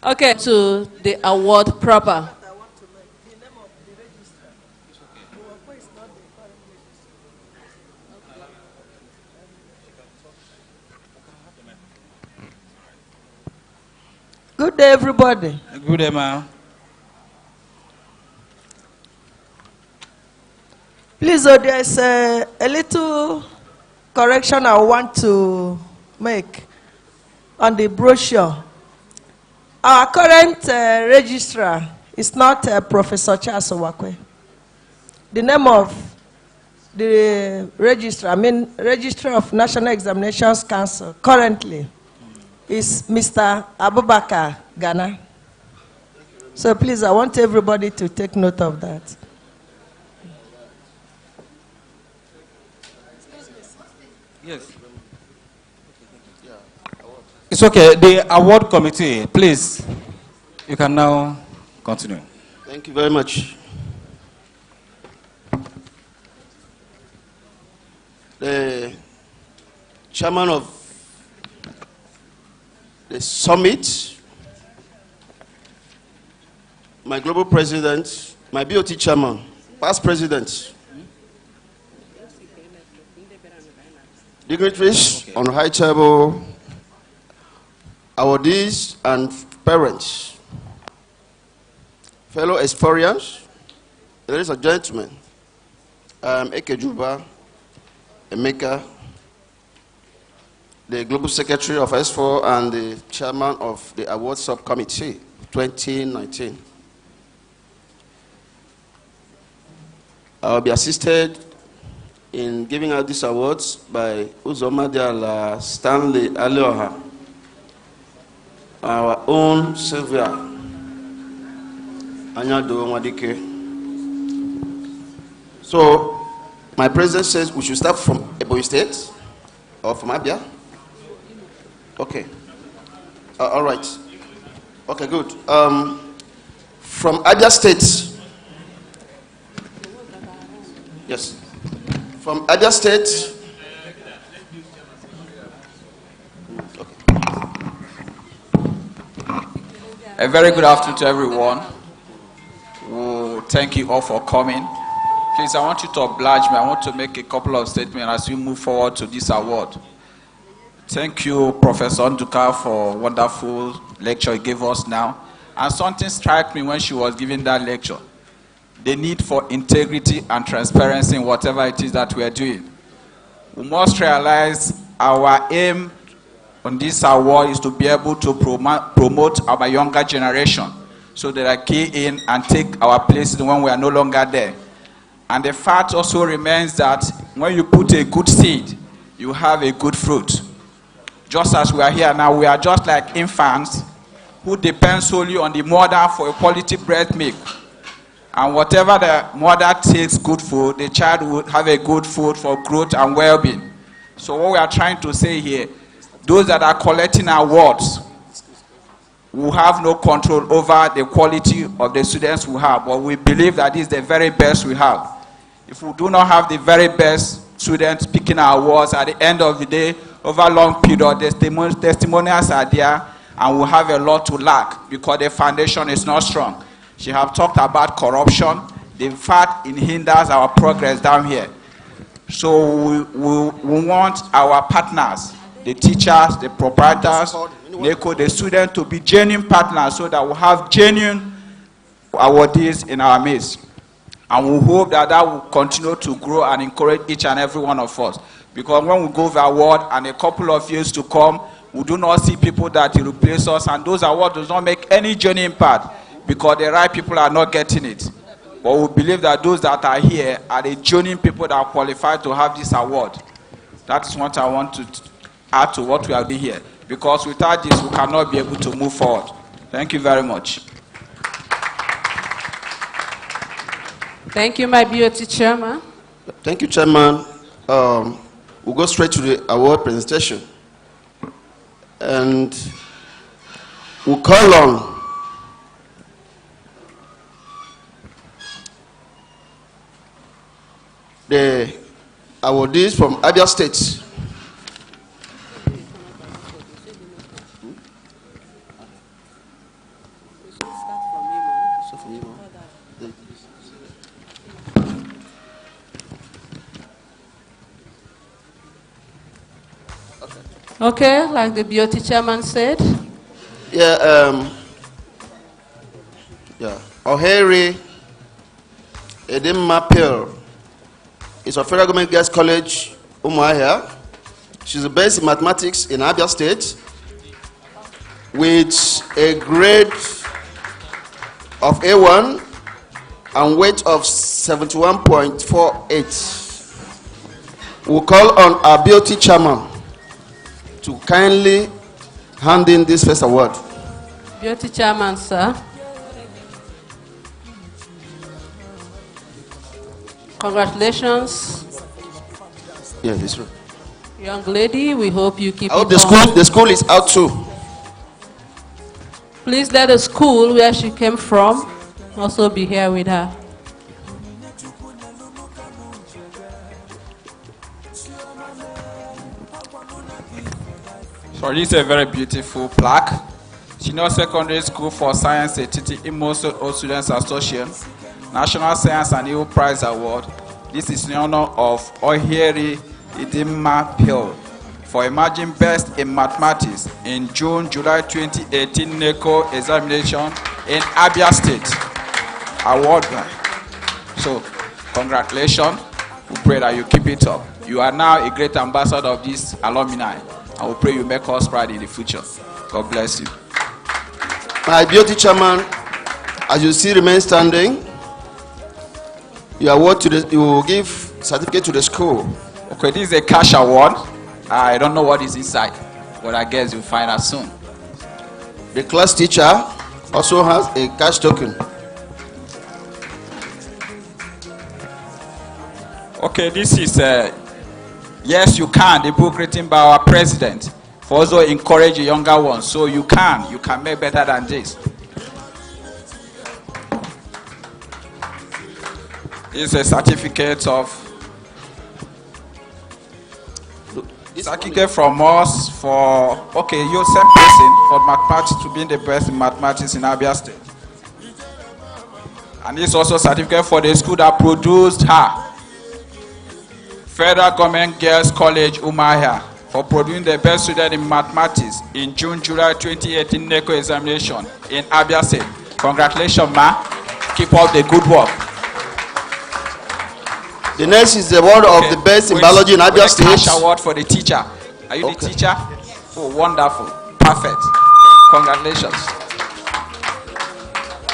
Okay, to the award proper. Good day, everybody. Good day, ma'am. Please, there's a little correction I want to make on the brochure. Our current registrar is not Professor Charles Owakwe. The name of the registrar, Registrar of National Examinations Council, currently is Mr. Abubakar Ghana. So please, I want everybody to take note of that. Yes. It's okay. The award committee, please, you can now continue. Thank you very much. The chairman of the summit, my global president, my BOT chairman, past president, dignitaries on high table, awardees and parents, fellow aspirants, ladies and gentlemen, I am Eke Juba Emeka, the Global Secretary of S4 and the Chairman of the Award Subcommittee 2019. I will be assisted in giving out these awards by Uzoma Diala Stanley Alioha, our own Sylvia Anyado Mwadike. So, my president says we should start from Ebonyi State or from Abia. Okay. All right. Okay, good. From Abia State. Yes. From Abia State. Okay. A very good afternoon to everyone. Well, thank you all for coming. Please, I want you to oblige me. I want to make a couple of statements as we move forward to this award. Thank you, Professor Nduka, for a wonderful lecture you gave us now. And something struck me when she was giving that lecture. The need for integrity and transparency in whatever it is that we are doing. We must realize our aim on this award is to be able to promote our younger generation so that they key in and take our places when we are no longer there. And the fact also remains that when you put a good seed, you have a good fruit. Just as we are here now, we are just like infants who depend solely on the mother for a quality breast milk. And whatever the mother takes good food, the child will have a good food for growth and well-being. So what we are trying to say here, those that are collecting awards will have no control over the quality of the students we have, but we believe that this is the very best we have. If we do not have the very best students picking our awards, at the end of the day, over a long period, the testimonials are there, and we'll have a lot to lack because the foundation is not strong. She have talked about corruption. The fact it hinders our progress down here. So we want our partners, the teachers, the proprietors, NECO, the students to be genuine partners so that we'll have genuine awardees in our midst. And we hope that that will continue to grow and encourage each and every one of us. Because when we go for award and a couple of years to come, we do not see people that will replace us, and those awards do not make any genuine impact because the right people are not getting it. But we believe that those that are here are the genuine people that are qualified to have this award. That is what I want to add to what we are doing here. Because without this, we cannot be able to move forward. Thank you very much. Thank you, my beauty chairman. Thank you, Chairman. We'll go straight to the award presentation. And we'll call on the awardees from Abia State. Okay, like the beauty chairman said. Yeah, Ohere Edemma Pearl is a Federal Government Girls College, Umuahia. She's the best in mathematics in Abia State with a grade of A1 and weight of 71.48. We'll call on our beauty chairman to kindly hand in this first award. Beauty chairman, sir. Congratulations. Yeah, this one. Young lady, we hope you keep I hope it the school is out too. Please let the school where she came from also be here with her. So this is a very beautiful plaque. Senior Secondary School for Science Etiti Imo Students Association, National Science and EU Prize Award. This is in honor of Ohere Edemma Pearl for emerging best in mathematics in July 2018 NECO examination in Abia State. Award. So, congratulations. We pray that you keep it up. You are now a great ambassador of this alumni. I will pray you make us proud in the future. God bless you. My beauty chairman, as you see, remain standing. You will give certificate to the school. Okay, this is a cash award. I don't know what is inside, but I guess you'll find out soon. The class teacher also has a cash token. Okay, this is Yes You Can, the book written by our president, for also encourage the younger ones. So you can make better than this. It's a certificate from us for, okay, you're the same person for mathematics to being the best in mathematics in Abia State. And it's also a certificate for the school that produced her. Federal Government Girls College, Umuahia, for producing the best student in mathematics in July 2018 NECO examination in Abia State. Congratulations, ma. Keep up the good work. The next is the award of the best in biology in Abia State. Cash award for the teacher. Are you the teacher? Oh, wonderful. Perfect. Congratulations.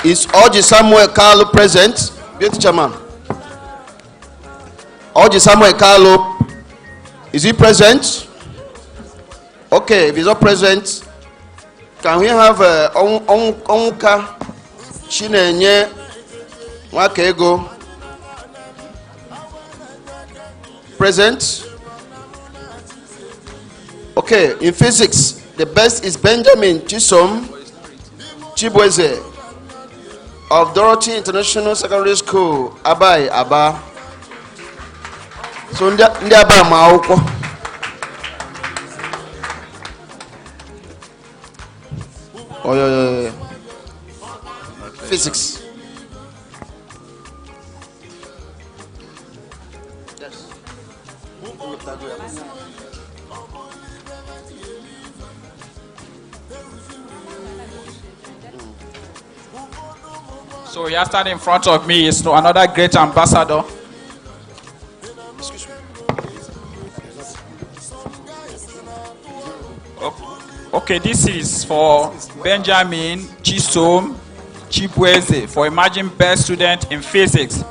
Is Oji Samuel Carlo present? Beauty chairman. Oji Samuel Carlo, is he present? Okay, if he's not present, can we have Onka Chinenye Wakego present? Okay, in physics, the best is Benjamin Chisom Chibweze of Dorothy International Secondary School, Abai, Aba. So ndị Aba ma akwụkwọ. Oh, yeah. Physics. Yes. So here standing in front of me is another great ambassador. Okay, this is for Benjamin Chisom Chibweze for emerging best student in physics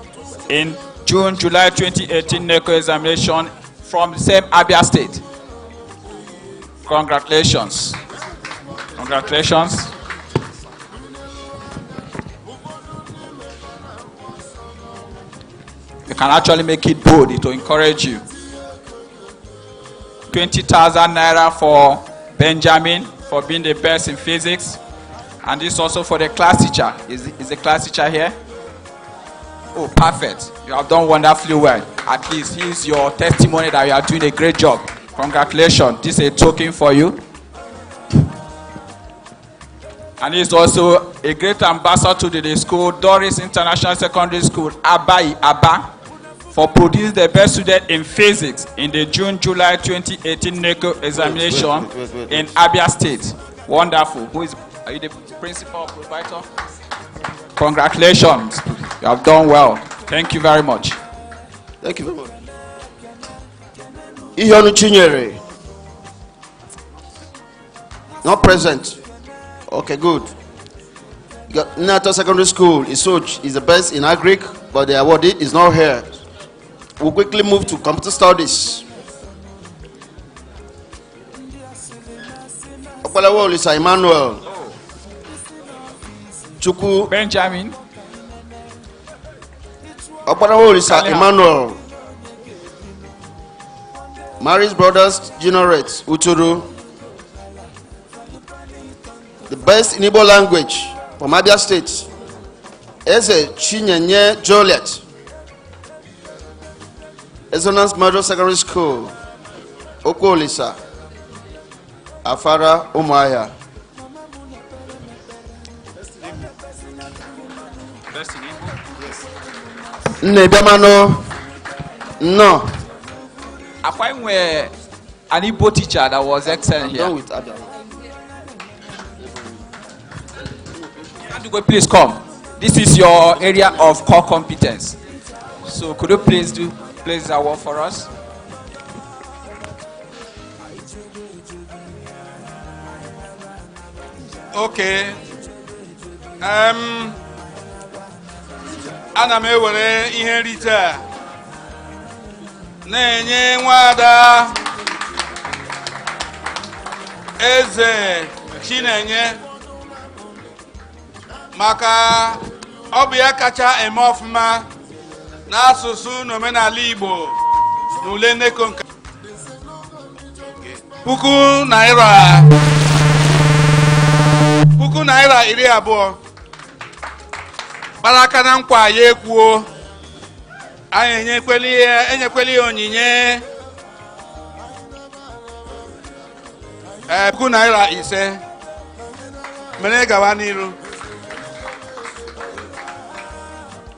in July 2018 NECO examination from the same Abia State. Congratulations. Congratulations. You can actually make it bold to encourage you. 20,000 naira for Benjamin for being the best in physics. And this also for the class teacher. Is the class teacher here? Oh, perfect. You have done wonderfully well. At least here's your testimony that you are doing a great job. Congratulations. This is a token for you. And he's also a great ambassador to the school, Doris International Secondary School, Abba, for producing the best student in physics in the June-July 2018 NECO examination in Abia State. Wonderful. Are you the principal provider? Congratulations. You have done well. Thank you very much. Thank you very much. Ihonu Chinyere. Not present. Okay, good. Nato Secondary School, Isuch, is the best in Agric, but the awardee is not here. We'll quickly move to computer studies. Opalawo Lisa Emmanuel. Chuku Benjamin. Opalawo Lisa Emmanuel. Mary's Brothers Generate Uturu. The best in Igbo language from Abia State. Eze Chinyenye Joliet. Resonance Model Secondary School, Okolisa, Afara, Umuahia. Nebemano, no. I find where an Igbo teacher that was excellent here. With Abia. Please come. This is your area of core competence. So could you please place that one for us? Okay. Ana m ewere ihe nrite a na-enye nwada Eze Chinenye maka ọ bụ ya kacha eme ọfụma n'asụsụ na omenala Igbo n'ule nneko nke puku naira 20 kpara aka na nkwa ya ekwuo anyị enyekweli ya onyinye puku naira 5 mere gawa n'iru.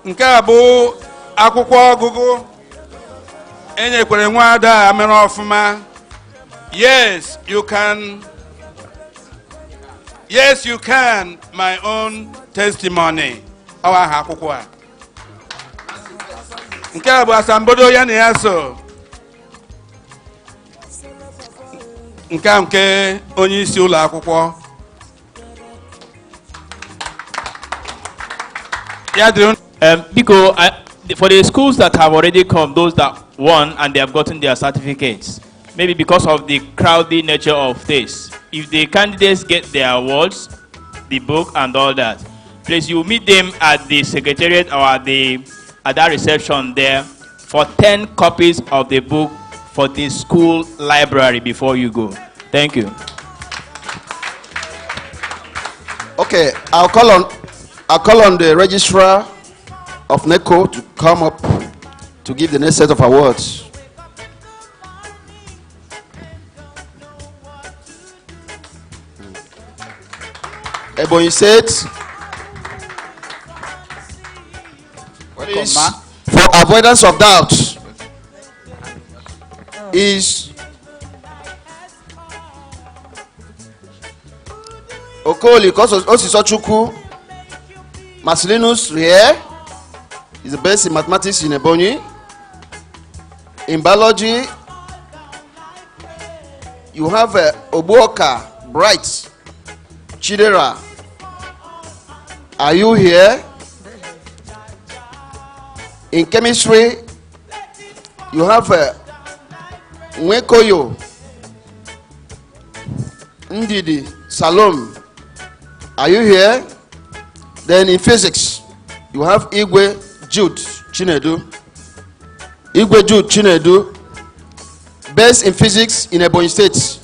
Nke a bụ akwụkwọ ọgụgụ enyekwere nwada a mere ọfụma. Yes, you can. Yes, you can. My own testimony. Awa ha akwụkwọ a. Nke a bụ asambodo ya na ya so. Nke onye isi ụlọ akwụkwọ. Ya dị Because for the schools that have already come, those that won and they have gotten their certificates, maybe because of the crowded nature of this, if the candidates get their awards, the book and all that, please you meet them at the secretariat or at that reception there for 10 copies of the book for the school library before you go. Thank you. Okay, I'll call on the registrar of NECO to come up to give the next set of awards. Ebonyi State, please, for avoidance of doubt, is Okoli Osisochukwu Marcelinus Rie. Is the best in mathematics in Ebonyi. In biology, you have Obuoka Bright Chidera. Are you here? In chemistry, you have Nwekoyo Ndidi Salom. Are you here? Then in physics, you have Igwe Jude Chinedu. Igweju Chinedu, best in physics in Ebonyi State.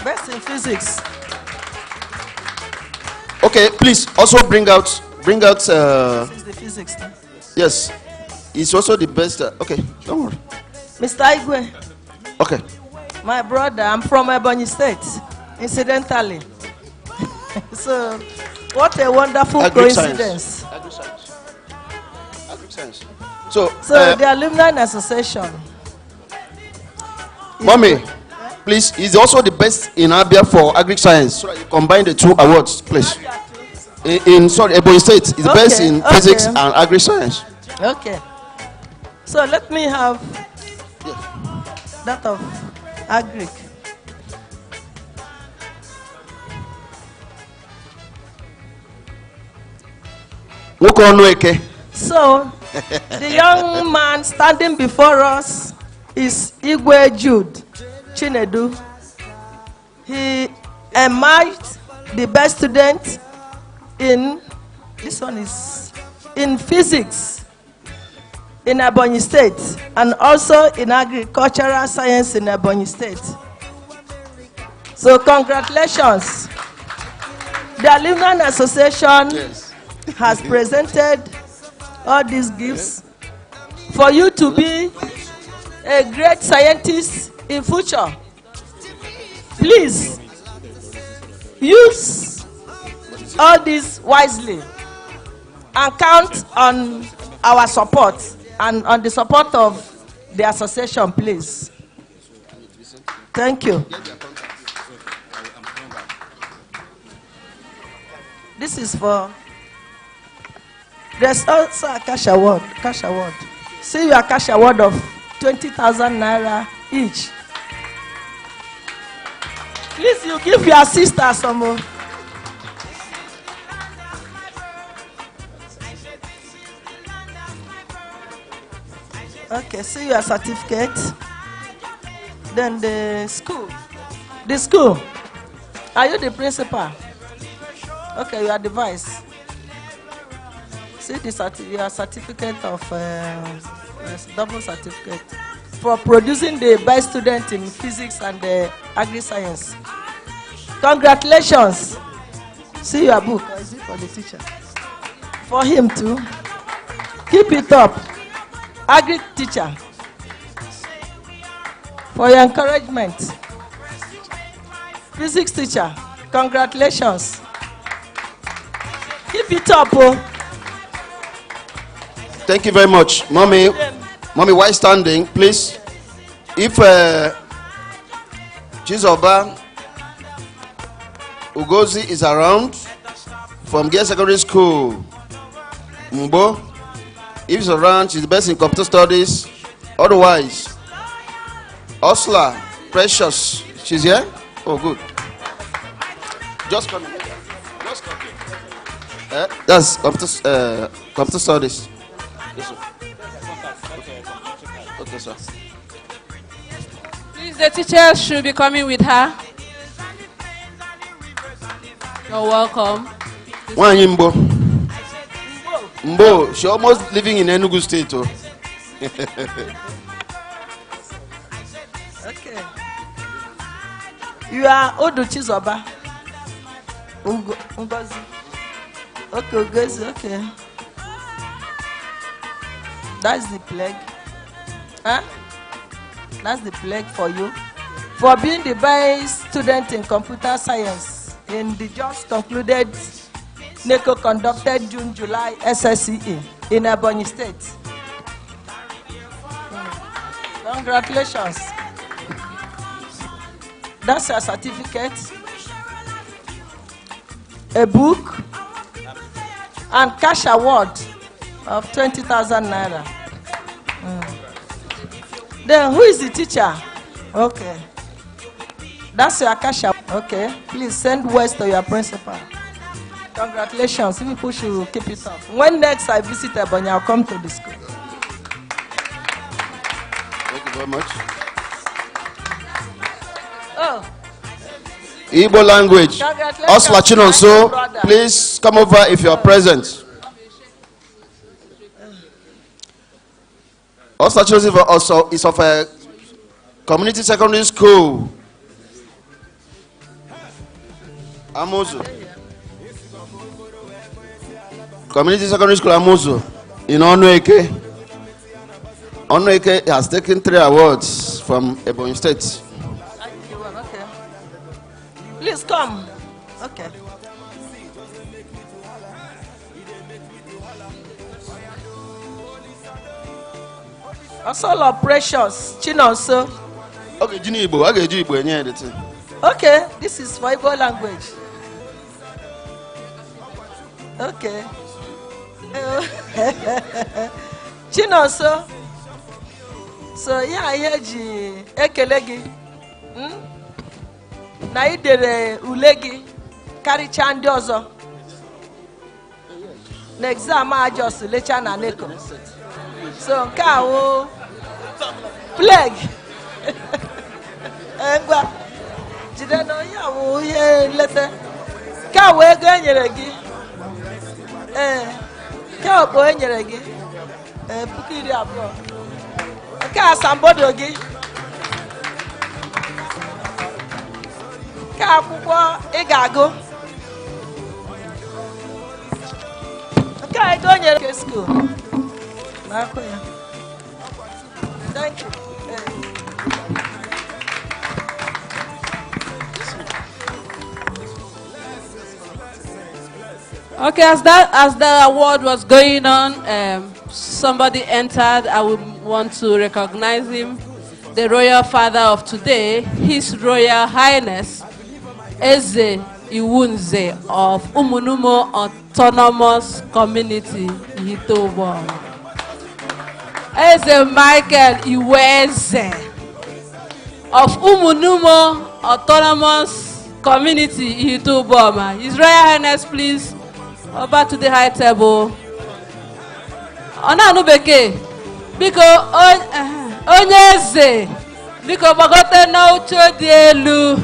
Best in physics. Okay, please also bring out. This is the physics. Yes, he's also the best. Okay, don't worry. Mr. Igwe. Okay. My brother, I'm from Ebonyi State, incidentally. So, what a wonderful coincidence. Agri-science. So the Alumni Association. Mommy, please, he's also the best in Abia for agri-science. So you combine the two awards, please. Ebonyi State is the best in physics and agri-science. Okay. So let me have that of agric. So the young man standing before us is Igwe Jude Chinedu. He emerged the best student in, this one is in physics in Ebonyi State and also in agricultural science in Ebonyi State. So congratulations. The Alumni Association has presented all these gifts for you to be a great scientist in future. Please use all this wisely and count on our support and on the support of the association, please. Thank you. This is for, there's also a cash award. See your cash award of 20,000 naira each. Please, you give your sister some more. Okay, see your certificate. Then the school. The school. Are you the principal? Okay, you are the vice. See your certificate of double certificate for producing the best student in physics and agri-science. Congratulations. See your book. Or is it for the teacher? For him too. Keep it up. Agri teacher. For your encouragement. Physics teacher. Congratulations. Keep it up. Oh. Thank you very much. Mommy, while standing, please. If Chizoba Ugozi is around from Girls Secondary School, Mbo, if he's around, she's the best in computer studies. Otherwise, Osla, Precious, she's here? Oh, good. Just come in. Just come in. That's computer studies. Yes, sir. Okay, sir. Please, the teacher should be coming with her. You're welcome. Mbo, she almost living in Enugu State. Oh. Okay. You are Odu Chizoba. Ngozi. Okay, Ugozi, okay. That's the plague. Huh? That's the plague for you. For being the best student in computer science in the just concluded NECO conducted June-July SSCE in Ebonyi State. Congratulations. That's your certificate, a book, and cash award of 20,000 naira. Then who is the teacher? Okay. That's your cash award. Okay. Please send words to your principal. Congratulations. People should keep it up. When next I visit Ebonyi, I'll come to the school. Thank you very much. Oh. Igbo language. Osla Chinonso, please come over if you are present. Also chosen for also is of a community secondary school. Amuzo. Community secondary school Amuzo in Onueke. Onueke has taken 3 awards from Ebonyi State. Okay. Please come. Okay. Also, Precious Chinonso. Okay, Jini Igbo. I get you Igbo any editing. Okay, this is for Igbo language. Okay. Chinonso. So yeah, ji ekele gị. Na idere ule gị karịcha ndị ọzọ. Na exam a just lecha na neko. So nke a wụ plague. Ngwa jide na onye awụ ihe nleta. Nke a wụ ego enyere gị. Nke a bụ enyere gị. 20,000. Nke a asambodo gị. Nke akwụkwọ ị ga-agụ. Nke a ego nyere gị school. Thank you. Okay, as the award was going on, somebody entered. I would want to recognize him, the royal father of today, His Royal Highness Eze Iwunze of Umunumo Autonomous Community, Ihitobo. Eze Michael Iweze of Umunumo Autonomous Community, Ihitobo. His Royal Highness, please, over to the high table. Ona Nubeke, biko onye eze, biko bagote na uche dị elu.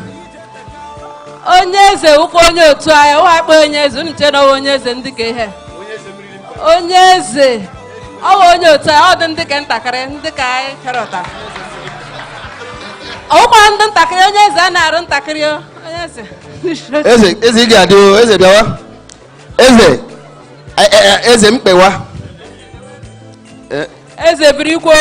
Onye eze ukwu onye otu anyị, wakpo onye eze, uniche na onye eze ndị ka ihe. Onye eze, ọ onye otu anyị, ọ dị ndị ka ntakịrị, ndị ka anyị kerọta. Ọkwa ndị ntakịrị, onye eze a na-arụ ntakịrị, onye eze. Eze ị ga-adị o, eze bịawa. Eze mkpewa. Eze birikwo.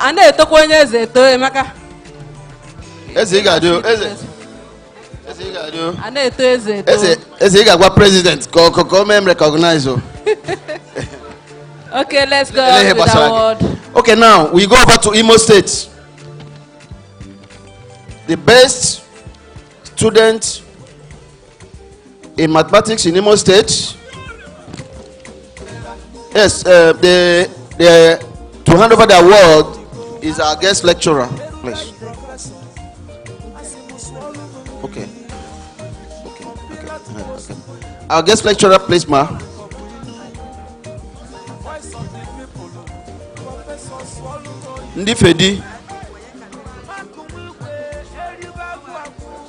A na-etokwa onye eze eto Emeka. Eze ị ga-adị o, eze ị ga-adị o. A na-eto eze eto. Eze ị ga-agwa president ka o mee recognize o. Okay, let's go with the award. Okay, now we go over to Imo State. The best student in mathematics in Imo State. Yes, to hand over the award is our guest lecturer, please. Okay. Our guest lecturer, please, ma. Ndi Fedi.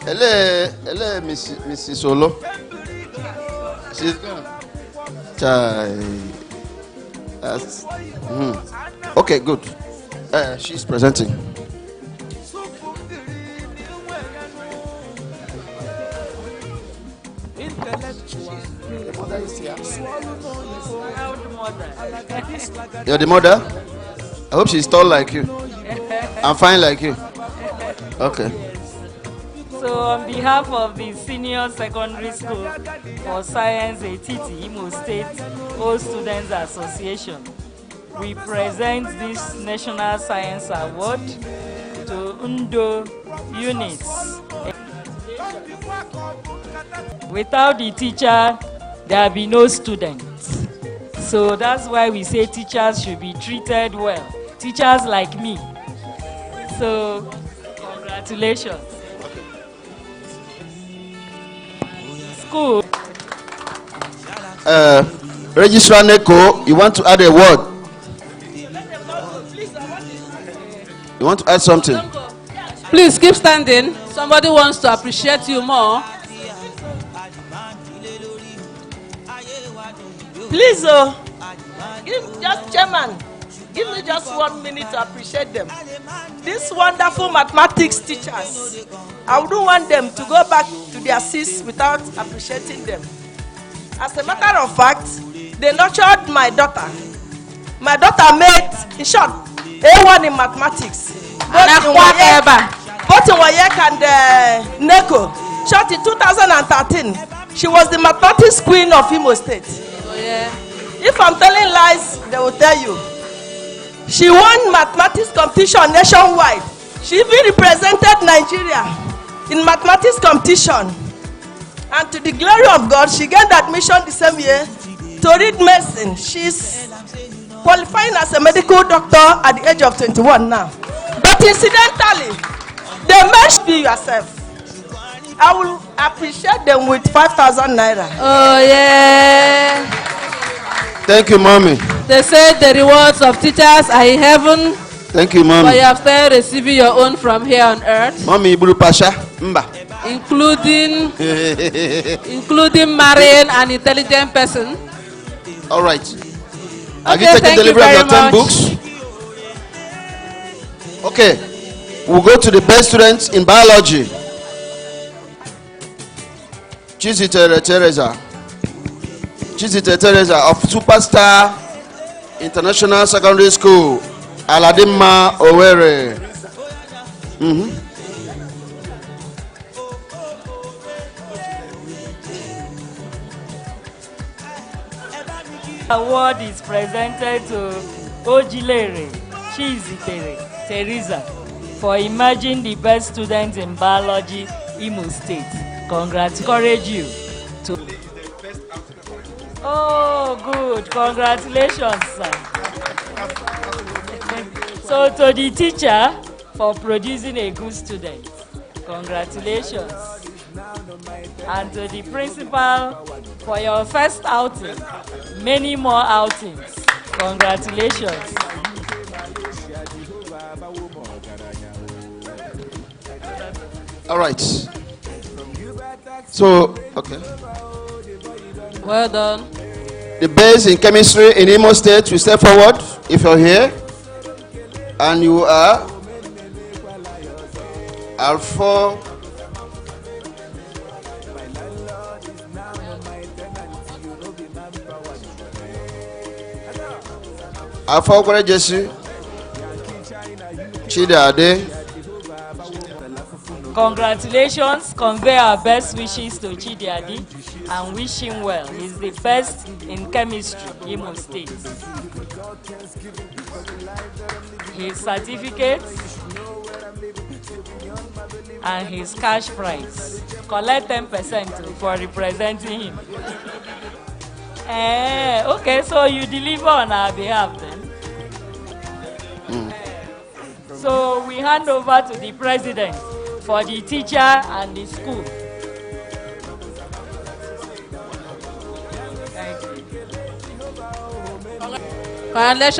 Ele Mrs. Solo. She's gone. Okay, good. She's presenting. You're the mother? I hope she's tall like you. I'm fine like you. Okay. So on behalf of the Senior Secondary School for Science Etiti Imo State All Students Association, we present this National Science Award to Undo units. Without the teacher, there will be no students. So that's why we say teachers should be treated well. Teachers like me. So congratulations. School. Registrar Neko, you want to add a word? You want to add something? Please keep standing. Somebody wants to appreciate you more. Please, Chairman, give me just 1 minute to appreciate them. These wonderful mathematics teachers, I wouldn't want them to go back to their seats without appreciating them. As a matter of fact, they nurtured my daughter. My daughter made, in short, A1 in mathematics. Both in WAEC and NECO. Short in 2013, she was the mathematics queen of Imo State. Oh, yeah. If I'm telling lies, they will tell you. She won mathematics competition nationwide. She even represented Nigeria in mathematics competition. And to the glory of God, she gained admission the same year to read medicine. She's qualifying as a medical doctor at the age of 21 now. But incidentally, they must be yourself. I will appreciate them with 5,000 naira. Oh, yeah. Thank you, mommy. They say the rewards of teachers are in heaven. Thank you, mommy. But you are still receiving your own from here on earth. Mommy, Ibulu Pasha, Mba. Including marrying an intelligent person. All right. Have Okay, you taken delivery of your 10 much. books? Okay. We'll go to the best students in biology. Chizite Teresa. Chizite Teresa of Superstar International Secondary School, Aladima, Owerri. Award is presented to Ojilere Chizitere Teresa for emerging the best student in biology, Imo State. Encourage you to. Oh, good. Congratulations, sir. So to the teacher for producing a good student. Congratulations. And to the principal for your first outing. Many more outings. Congratulations. All right. So, okay. Well done. The base in chemistry in Imo State, you step forward if you're here. And you are Alpha Okere Jesu Chidade. Congratulations, convey our best wishes to Chidiadi and wish him well. He's the best in chemistry, Imo State. His certificates and his cash prize. Collect 10% for representing him. Okay, so you deliver on our behalf then. So we hand over to the president for the teacher and the school. Congratulations.